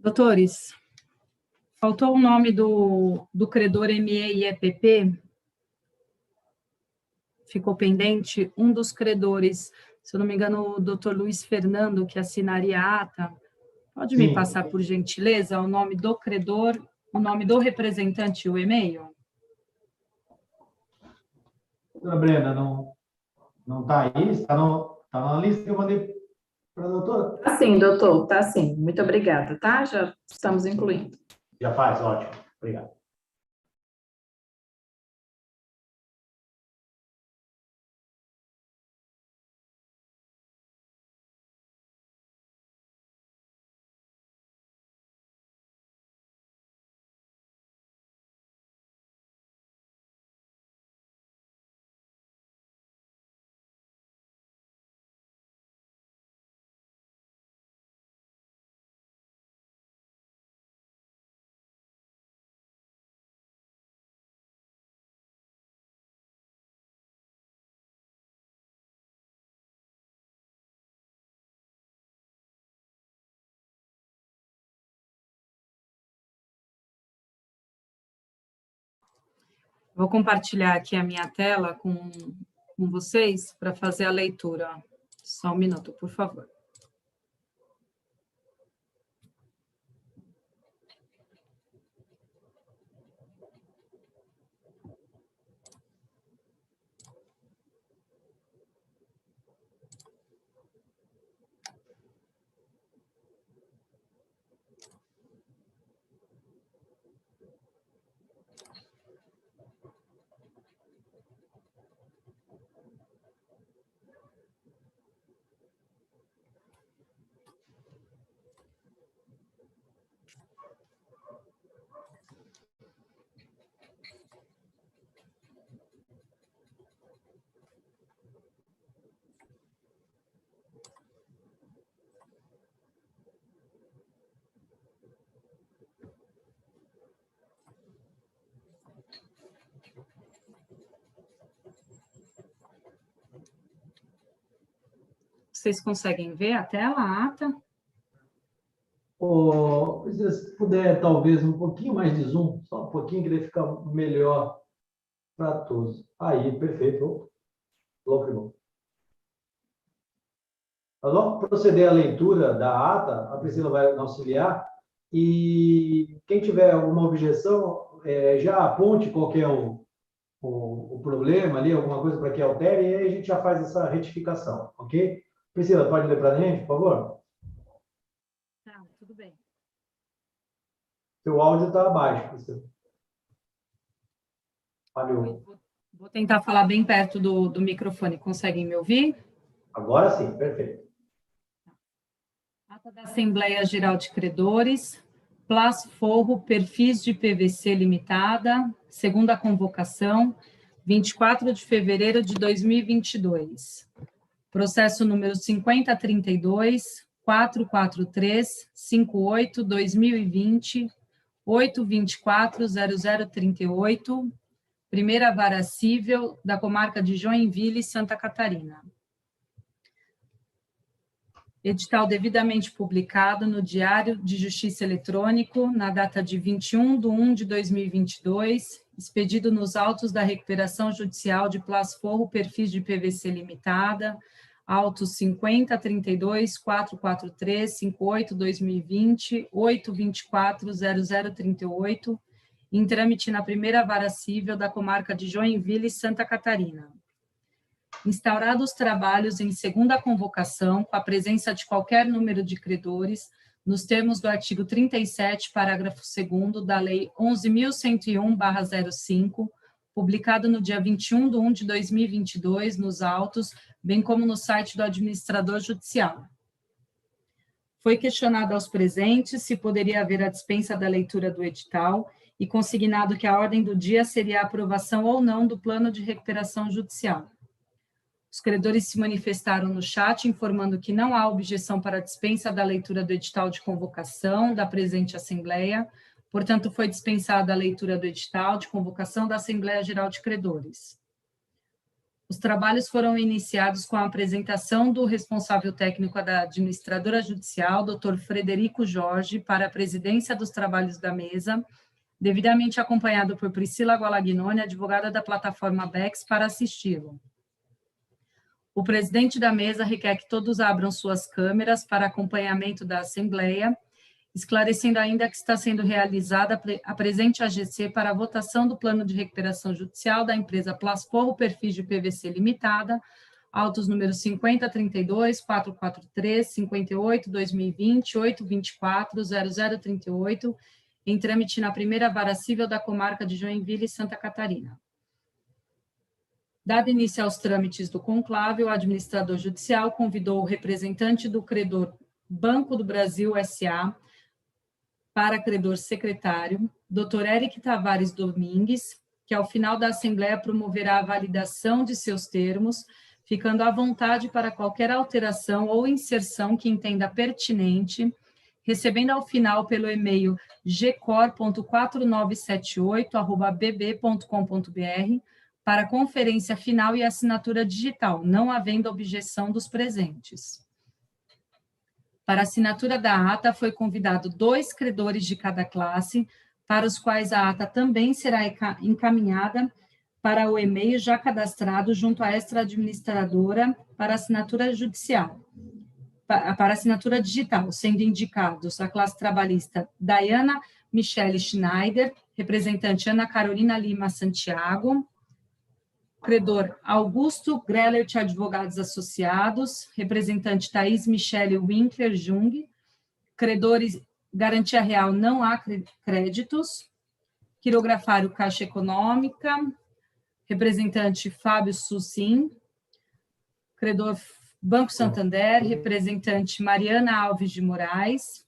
Doutores, faltou o nome do credor MEIEPP, ficou pendente, um dos credores, se eu não me engano, o doutor Luiz Fernando, que assinaria a ata. Pode me passar, por gentileza, o nome do credor, o nome do representante e o e-mail? Doutora Brenda, não está aí? Está na lista que eu mandei para a doutora? Tá sim, doutor, tá sim. Muito obrigada, tá? Já estamos incluindo. Já faz, ótimo. Obrigado. Vou compartilhar aqui a minha tela com vocês para fazer a leitura. Só um minuto, por favor. Vocês conseguem ver a tela, a ata? Se puder, talvez, um pouquinho mais de zoom, só um pouquinho, que daí fica melhor para todos. Aí, perfeito. Bom. Nós vamos proceder à leitura da ata, a Priscila vai auxiliar, e quem tiver alguma objeção, já aponte qual que é o problema ali, alguma coisa para que altere, e aí a gente já faz essa retificação, ok? Priscila, pode ler para a gente, por favor? Tá, tudo bem. Seu áudio está abaixo, Priscila. Falhou. Vou tentar falar bem perto do microfone. Conseguem me ouvir? Agora sim, perfeito. Ata da Assembleia Geral de Credores, Plasforro, Perfis de PVC Limitada, segunda convocação, 24 de fevereiro de 2022. Processo número 5032, 443, 58, 2020, 824, 0038, Primeira Vara Cível da Comarca de Joinville, Santa Catarina. Edital devidamente publicado no Diário de Justiça Eletrônico, na data de 21/1/2022, expedido nos autos da recuperação judicial de Plasforro, Perfis de PVC Limitada, autos 5032, 443, 58, 2020, 824, 0038, em trâmite na Primeira Vara Cível da Comarca de Joinville, Santa Catarina. Instaurados os trabalhos em segunda convocação, com a presença de qualquer número de credores, nos termos do artigo 37, parágrafo 2º da Lei 11.101/05, publicado no dia 21/1/2022, nos autos, bem como no site do administrador judicial. Foi questionado aos presentes se poderia haver a dispensa da leitura do edital e consignado que a ordem do dia seria a aprovação ou não do plano de recuperação judicial. Os credores se manifestaram no chat, informando que não há objeção para a dispensa da leitura do edital de convocação da presente Assembleia, portanto, foi dispensada a leitura do edital de convocação da Assembleia Geral de Credores. Os trabalhos foram iniciados com a apresentação do responsável técnico da administradora judicial, Dr. Frederico Jorge, para a presidência dos trabalhos da mesa, devidamente acompanhado por Priscila Gualagnoni, advogada da plataforma BEX, para assisti-lo. O presidente da mesa requer que todos abram suas câmeras para acompanhamento da Assembleia, esclarecendo ainda que está sendo realizada a presente AGC para a votação do plano de recuperação judicial da empresa Plasporro Perfis PVC Limitada, autos números 5032, 443, 58, 2020, 824, 0038, em trâmite na primeira vara civil da comarca de Joinville, Santa Catarina. Dado início aos trâmites do conclave, o administrador judicial convidou o representante do credor Banco do Brasil S.A., para credor secretário, Dr. Eric Tavares Domingues, que ao final da Assembleia promoverá a validação de seus termos, ficando à vontade para qualquer alteração ou inserção que entenda pertinente, recebendo ao final pelo e-mail gcor.4978@bb.com.br para conferência final e assinatura digital, não havendo objeção dos presentes. Para a assinatura da ata, foi convidado 2 credores de cada classe, para os quais a ata também será encaminhada para o e-mail já cadastrado junto à extra-administradora para assinatura judicial, para assinatura digital, sendo indicados a classe trabalhista Dayana Michele Schneider, representante Ana Carolina Lima Santiago, credor Augusto Grellert Advogados Associados, representante Thaís Michele Winkler Jung, credores Garantia Real não há créditos, quirografário Caixa Econômica, representante Fábio Sussim, credor Banco Santander, representante Mariana Alves de Moraes,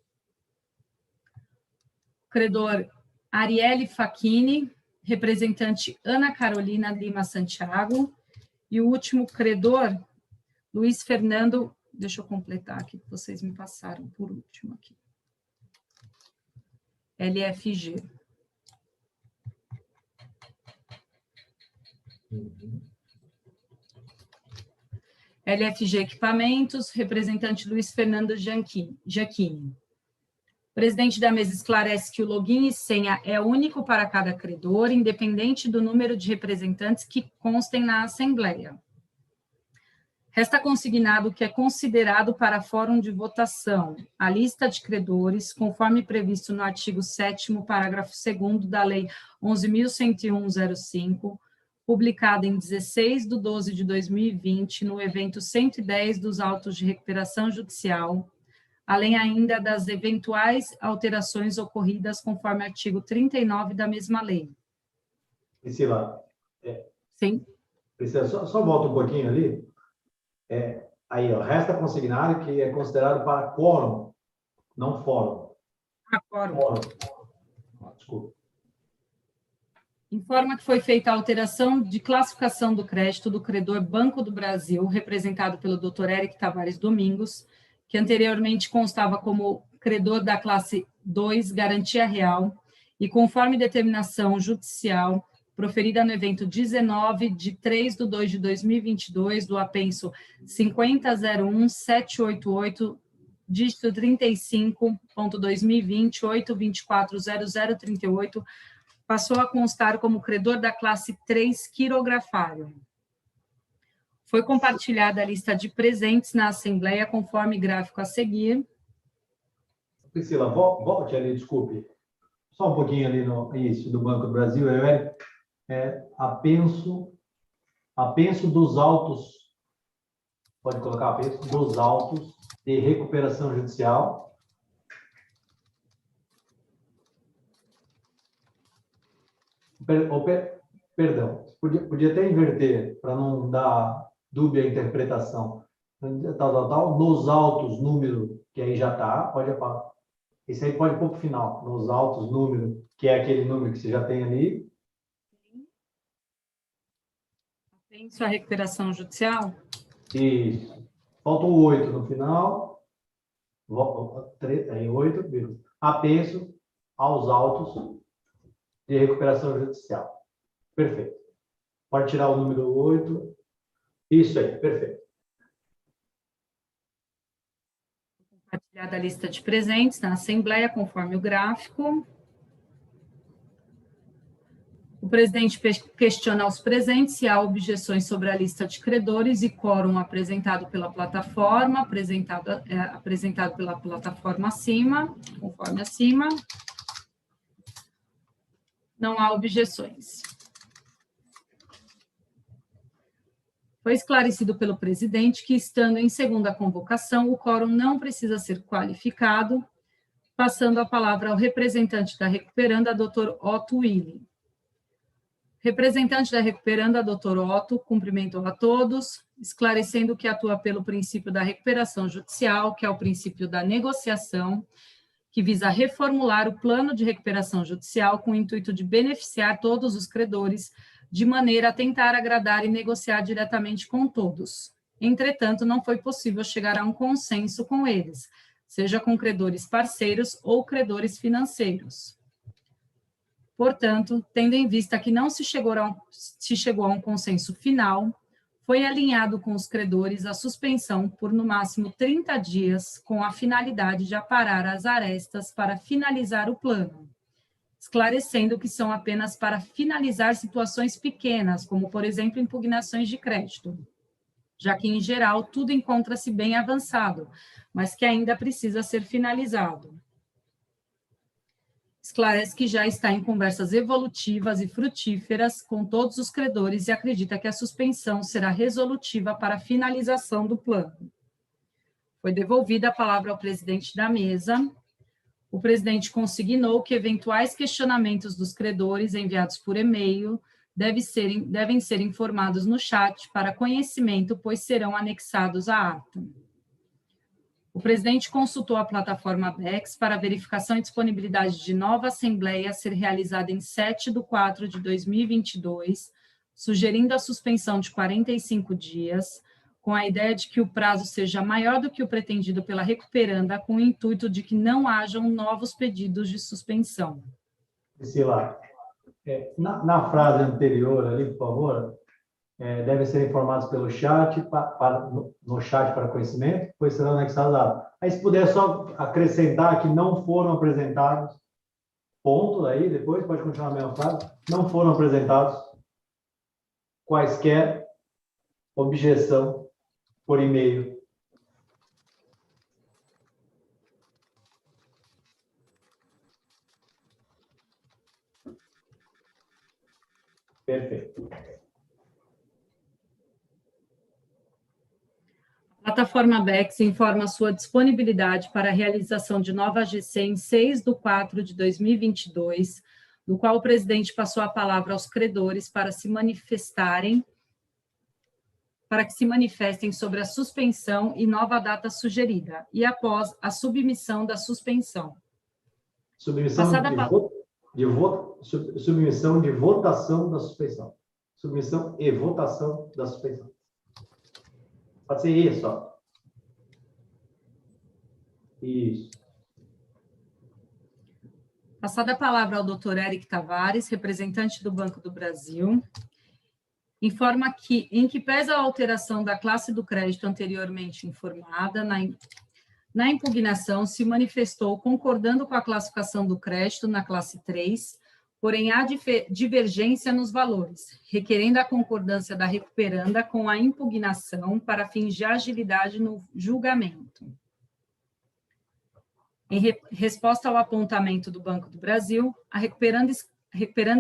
credor Arielle Facchini, representante Ana Carolina Lima Santiago, e o último credor, Luiz Fernando, deixa eu completar aqui, que vocês me passaram por último aqui, LFG. LFG Equipamentos, representante Luiz Fernando Giacchini. O presidente da mesa esclarece que o login e senha é único para cada credor, independente do número de representantes que constem na Assembleia. Resta consignado o que é considerado para fórum de votação, a lista de credores, conforme previsto no artigo 7º, parágrafo 2º da Lei 11.101/05, publicada em 16/12/2020, no evento 110 dos autos de recuperação judicial, além ainda das eventuais alterações ocorridas conforme artigo 39 da mesma lei. Priscila. Sim. Priscila, só volta um pouquinho ali. Aí, ó, resta consignado que é considerado para quórum, não fórum. Quórum. Desculpa. Informa que foi feita a alteração de classificação do crédito do credor Banco do Brasil, representado pelo Dr. Eric Tavares Domingos, que anteriormente constava como credor da classe 2, Garantia Real, e conforme determinação judicial proferida no evento 19 de 3/2/2022, do apenso 50.01.788, dígito 35.2020, 824.0038, passou a constar como credor da classe 3, quirografário. Foi compartilhada a lista de presentes na Assembleia, conforme gráfico a seguir. Priscila, volte ali, desculpe. Só um pouquinho ali no início do Banco do Brasil. Apenso dos autos, pode colocar apenso dos autos de recuperação judicial. Perdão, podia até inverter, para não dar dúbia interpretação. Nos autos, número, que aí já está, pode apagar. Esse aí pode pôr para o final. Nos autos, número, que é aquele número que você já tem ali. Apenso à recuperação judicial? Isso. Falta o 8 no final. 8, apenso aos autos de recuperação judicial. Perfeito. Pode tirar o número 8. Isso aí, perfeito. Compartilhada a lista de presentes na Assembleia, conforme o gráfico. O presidente questiona aos presentes se há objeções sobre a lista de credores e quórum apresentado pela plataforma, apresentado pela plataforma acima, conforme acima. Não há objeções. Foi esclarecido pelo presidente que, estando em segunda convocação, o quórum não precisa ser qualificado, passando a palavra ao representante da Recuperanda, Dr. Otto Willi. Representante da Recuperanda, Dr. Otto, cumprimento a todos, esclarecendo que atua pelo princípio da recuperação judicial, que é o princípio da negociação, que visa reformular o plano de recuperação judicial com o intuito de beneficiar todos os credores, de maneira a tentar agradar e negociar diretamente com todos. Entretanto, não foi possível chegar a um consenso com eles, seja com credores parceiros ou credores financeiros. Portanto, tendo em vista que não se chegou a um consenso final, foi alinhado com os credores a suspensão por, no máximo, 30 dias, com a finalidade de aparar as arestas para finalizar o plano, esclarecendo que são apenas para finalizar situações pequenas, como, por exemplo, impugnações de crédito, já que, em geral, tudo encontra-se bem avançado, mas que ainda precisa ser finalizado. Esclarece que já está em conversas evolutivas e frutíferas com todos os credores e acredita que a suspensão será resolutiva para a finalização do plano. Foi devolvida a palavra ao presidente da mesa. O presidente consignou que eventuais questionamentos dos credores enviados por e-mail devem ser informados no chat para conhecimento, pois serão anexados à ata. O presidente consultou a plataforma BEX para verificação e disponibilidade de nova assembleia a ser realizada em 7/4/2022, sugerindo a suspensão de 45 dias, com a ideia de que o prazo seja maior do que o pretendido pela Recuperanda, com o intuito de que não hajam novos pedidos de suspensão. Priscila, na frase anterior ali, por favor, devem ser informados pelo chat, no chat para conhecimento, depois serão anexados a. Aí, se puder só acrescentar que não foram apresentados, ponto, aí depois pode continuar a mesma frase, não foram apresentados quaisquer objeção por e-mail. Perfeito. A plataforma BEX informa sua disponibilidade para a realização de nova AGC em 6/4/2022, no qual o presidente passou a palavra aos credores para que se manifestem sobre a suspensão e nova data sugerida, e após a submissão da suspensão. Submissão de votação da suspensão. Submissão e votação da suspensão. Pode ser isso, ó. Isso. Passada a palavra ao doutor Eric Tavares, representante do Banco do Brasil, informa que, em que pesa a alteração da classe do crédito anteriormente informada, na impugnação se manifestou concordando com a classificação do crédito na classe 3, porém há divergência nos valores, requerendo a concordância da Recuperanda com a impugnação para fins de agilidade no julgamento. Em resposta ao apontamento do Banco do Brasil, a Recuperanda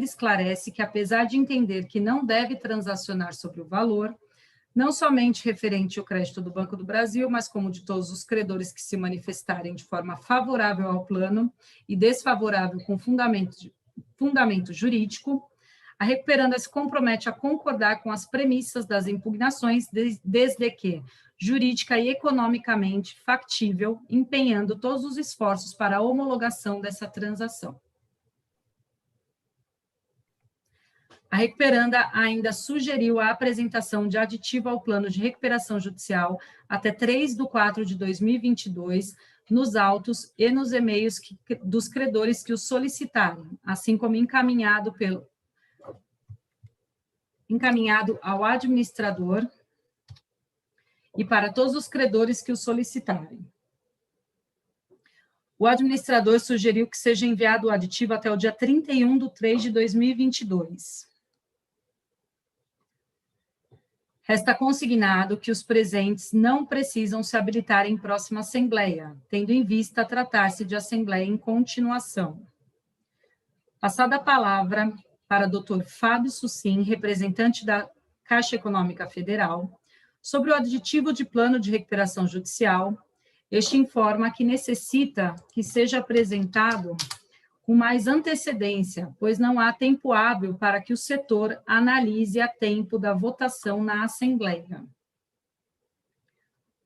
esclarece que, apesar de entender que não deve transacionar sobre o valor, não somente referente ao crédito do Banco do Brasil, mas como de todos os credores que se manifestarem de forma favorável ao plano e desfavorável com fundamento jurídico, a Recuperanda se compromete a concordar com as premissas das impugnações, desde que jurídica e economicamente factível, empenhando todos os esforços para a homologação dessa transação. A Recuperanda ainda sugeriu a apresentação de aditivo ao plano de recuperação judicial até 3/4/2022, nos autos e nos e-mails dos credores que o solicitarem, assim como encaminhado ao administrador e para todos os credores que o solicitarem. O administrador sugeriu que seja enviado o aditivo até o dia 31/3/2022. Resta consignado que os presentes não precisam se habilitar em próxima assembleia, tendo em vista tratar-se de assembleia em continuação. Passada a palavra para o Dr. Fábio Sussim, representante da Caixa Econômica Federal, sobre o aditivo de plano de recuperação judicial, este informa que necessita que seja apresentado com mais antecedência, pois não há tempo hábil para que o setor analise a tempo da votação na Assembleia.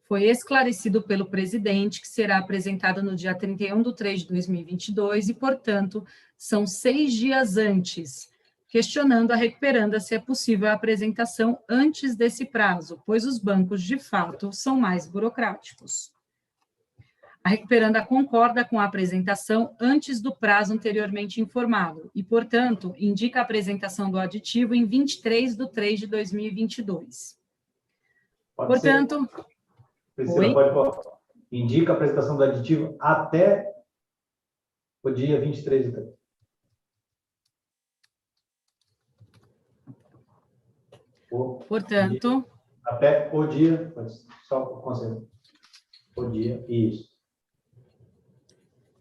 Foi esclarecido pelo presidente que será apresentado no dia 31/3/2022 e, portanto, são 6 dias antes, questionando a recuperanda se é possível a apresentação antes desse prazo, pois os bancos, de fato, são mais burocráticos. A recuperanda concorda com a apresentação antes do prazo anteriormente informado e, portanto, indica a apresentação do aditivo em 23/3/2022. Portanto... Priscila, pode falar. Indica a apresentação do aditivo até o dia 23/3. Portanto... Até o dia... Só conselho. O dia, isso.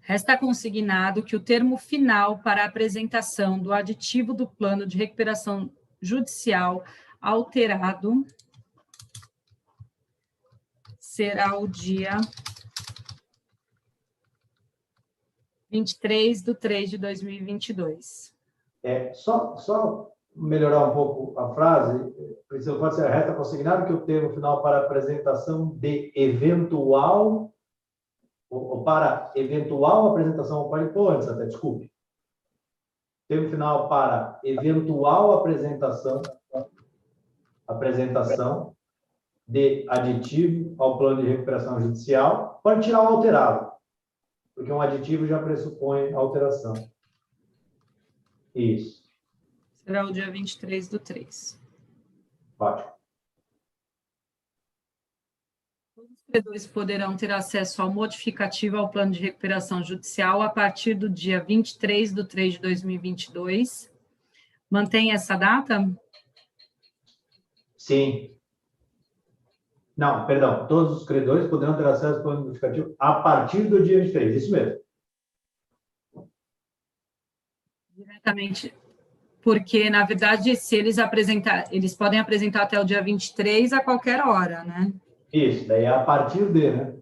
Resta consignado que o termo final para a apresentação do aditivo do plano de recuperação judicial alterado será o dia 23/3/2022. Só melhorar um pouco a frase, Priscila, pode ser, resta consignado que o termo final para apresentação de eventual, ou para eventual apresentação, pode pôr antes até, desculpe. Termo final para eventual apresentação de aditivo ao plano de recuperação judicial, pode tirar o alterado, porque um aditivo já pressupõe alteração. Isso. Será o dia 23/3. Ótimo. Todos os credores poderão ter acesso ao modificativo ao plano de recuperação judicial a partir do dia 23/3/2022. Mantém essa data? Sim. Não, perdão. Todos os credores poderão ter acesso ao plano modificativo a partir do dia 23. Isso mesmo. Diretamente, porque, na verdade, se eles eles podem apresentar até o dia 23 a qualquer hora, né? Isso, daí é a partir de, né?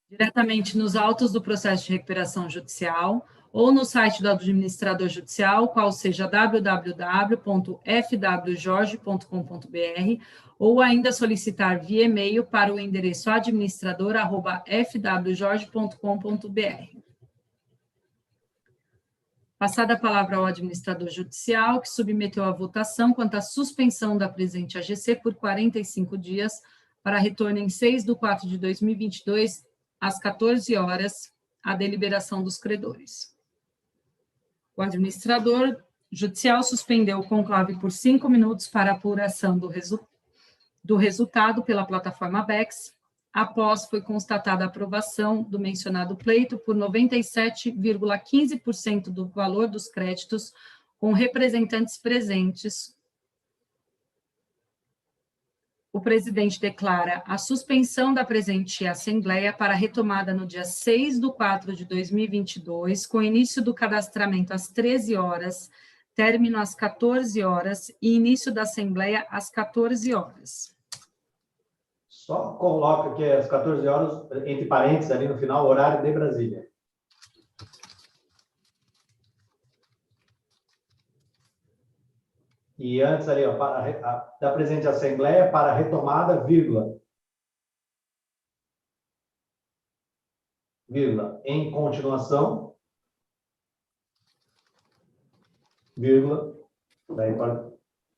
Diretamente nos autos do processo de recuperação judicial ou no site do administrador judicial, qual seja www.fwjorge.com.br, ou ainda solicitar via e-mail para o endereço administrador@fwjorge.com.br. Passada a palavra ao administrador judicial, que submeteu à votação quanto à suspensão da presente AGC por 45 dias, para retorno em 6/4/2022, às 14 horas, a deliberação dos credores. O administrador judicial suspendeu o conclave por 5 minutos para apuração do resultado pela plataforma BEX. Após foi constatada a aprovação do mencionado pleito por 97,15% do valor dos créditos, com representantes presentes. O presidente declara a suspensão da presente Assembleia para retomada no dia 6/4/2022, com início do cadastramento às 13 horas, término às 14 horas e início da Assembleia às 14 horas. Só coloca que é às 14 horas, entre parênteses, ali no final, horário de Brasília. E antes ali, ó, da presente Assembleia para retomada, vírgula. Vírgula. Em continuação, vírgula. Daí pode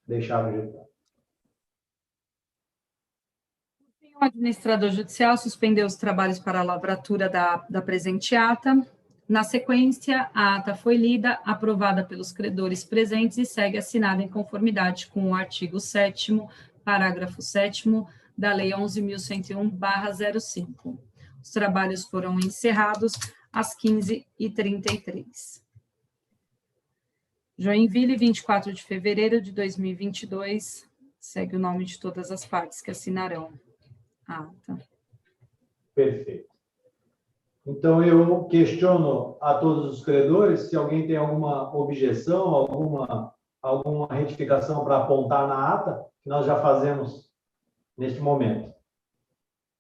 deixar no jeito. O administrador judicial suspendeu os trabalhos para a lavratura da presente ata. Na sequência, a ata foi lida, aprovada pelos credores presentes e segue assinada em conformidade com o artigo 7º, parágrafo 7º da Lei 11.101/05. Os trabalhos foram encerrados às 15h33. Joinville, 24 de fevereiro de 2022, segue o nome de todas as partes que assinarão a ata. Perfeito. Então, eu questiono a todos os credores se alguém tem alguma objeção, alguma retificação para apontar na ata, que nós já fazemos neste momento.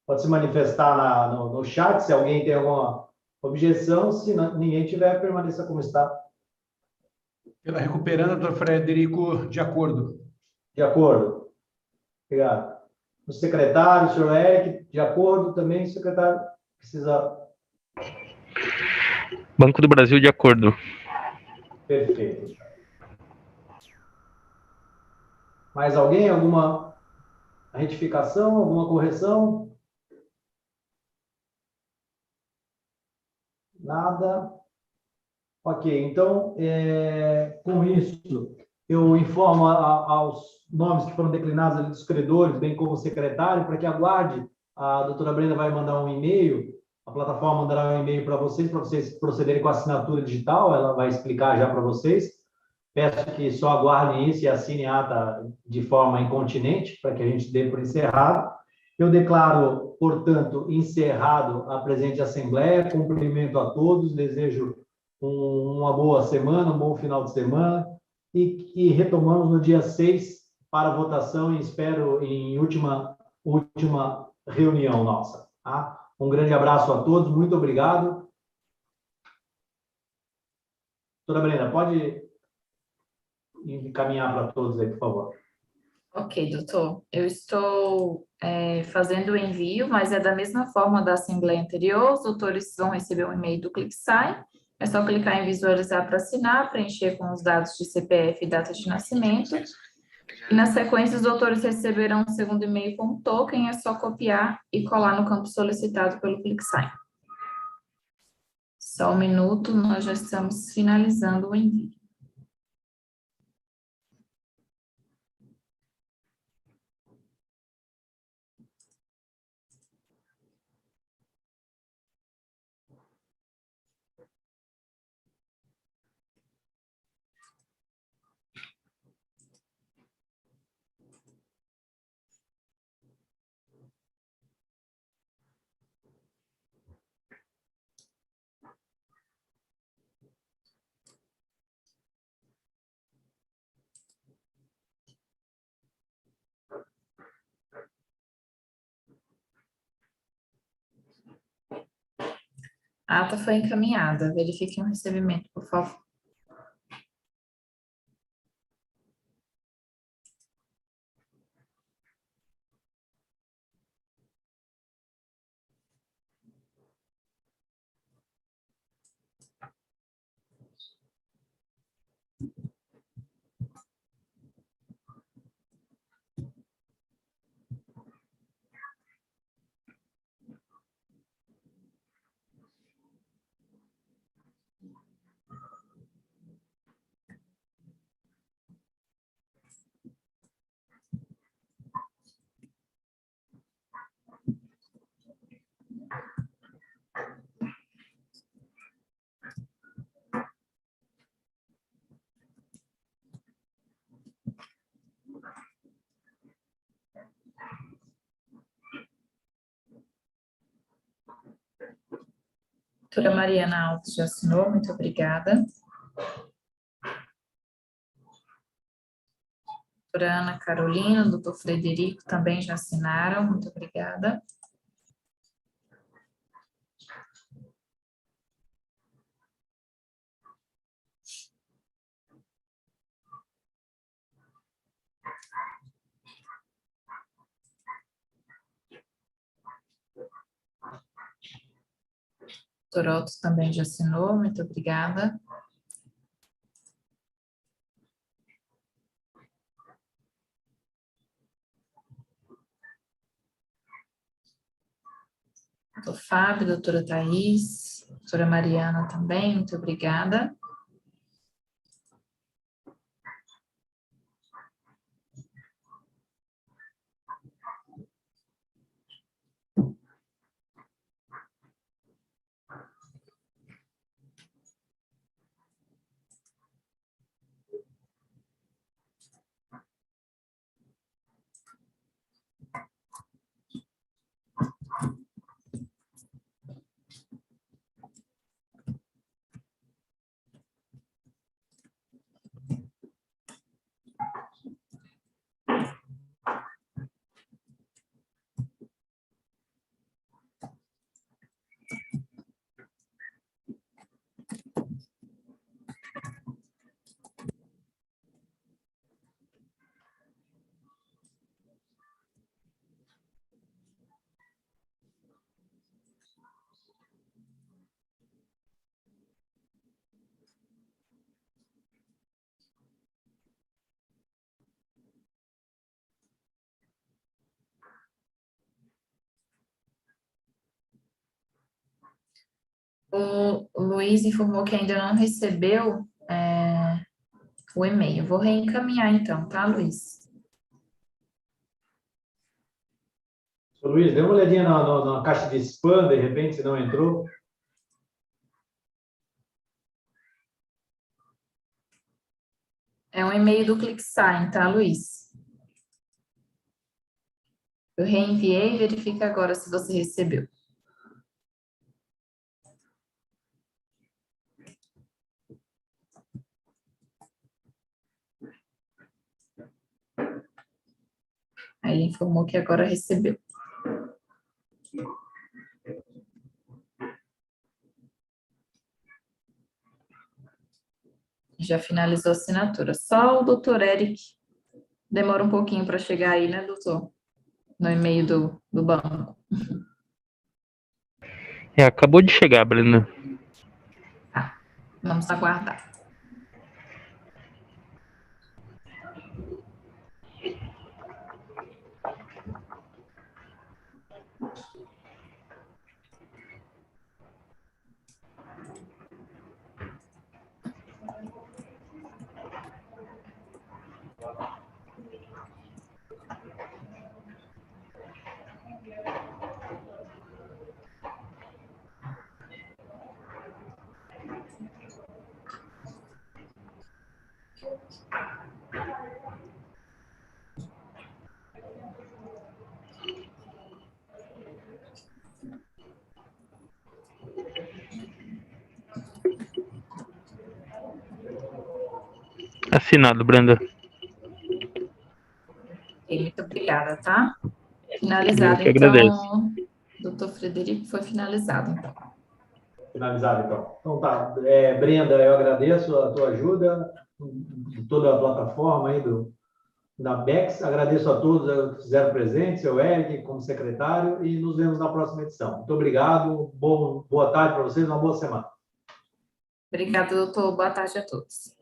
Pode se manifestar no chat se alguém tem alguma objeção, se ninguém tiver, permaneça como está. Pela recuperando, doutor Frederico, de acordo. De acordo. Obrigado. O secretário, o senhor Eric, de acordo também, o secretário precisa... Banco do Brasil, de acordo. Perfeito. Mais alguém? Alguma retificação, alguma correção? Nada. Ok, então, com isso, eu informo aos nomes que foram declinados ali dos credores, bem como o secretário, para que aguarde. A doutora Brenda vai mandar um e-mail, a plataforma mandará um e-mail para vocês procederem com a assinatura digital, ela vai explicar já para vocês. Peço que só aguardem isso e assinem a ata de forma incontinente, para que a gente dê por encerrado. Eu declaro, portanto, encerrado a presente Assembleia, cumprimento a todos, desejo uma boa semana, um bom final de semana, e retomamos no dia 6 para a votação, e espero em última reunião nossa. Tá? Um grande abraço a todos, muito obrigado. Doutora Brenda, pode encaminhar para todos aí, por favor. Ok, doutor. Eu estou fazendo o envio, mas é da mesma forma da Assembleia anterior. Os doutores vão receber um e-mail do ClickSign. É só clicar em visualizar para assinar, preencher com os dados de CPF e data de nascimento. E, na sequência, os doutores receberão um segundo e-mail com um token, é só copiar e colar no campo solicitado pelo ClickSign. Só um minuto, nós já estamos finalizando o envio. A ata foi encaminhada. Verifiquem o recebimento, por favor. Doutora Mariana Alves já assinou, muito obrigada. Doutora Ana Carolina, doutor Frederico também já assinaram, muito obrigada. Doutor Otto também já assinou, muito obrigada. Doutor Fábio, doutora Thais, doutora Mariana também, muito obrigada. O Luiz informou que ainda não recebeu o e-mail. Vou reencaminhar então, tá, Luiz? Ô, Luiz, dê uma olhadinha na caixa de spam, de repente, se não entrou. É um e-mail do ClickSign, tá, Luiz? Eu reenviei, verifica agora se você recebeu. Aí ele informou que agora recebeu. Já finalizou a assinatura. Só o doutor Eric demora um pouquinho para chegar aí, né, doutor? No e-mail do banco. Acabou de chegar, Brenda. Tá, vamos aguardar. Assinado, Brenda. Muito obrigada, tá? Finalizado, Eu que agradeço. então, doutor Frederico, foi finalizado, então. Finalizado, então. Então tá. Brenda, eu agradeço a tua ajuda, de toda a plataforma aí da BEX. Agradeço a todos que fizeram presente, seu Eric, como secretário, e nos vemos na próxima edição. Muito obrigado, boa tarde para vocês, uma boa semana. Obrigada, doutor. Boa tarde a todos.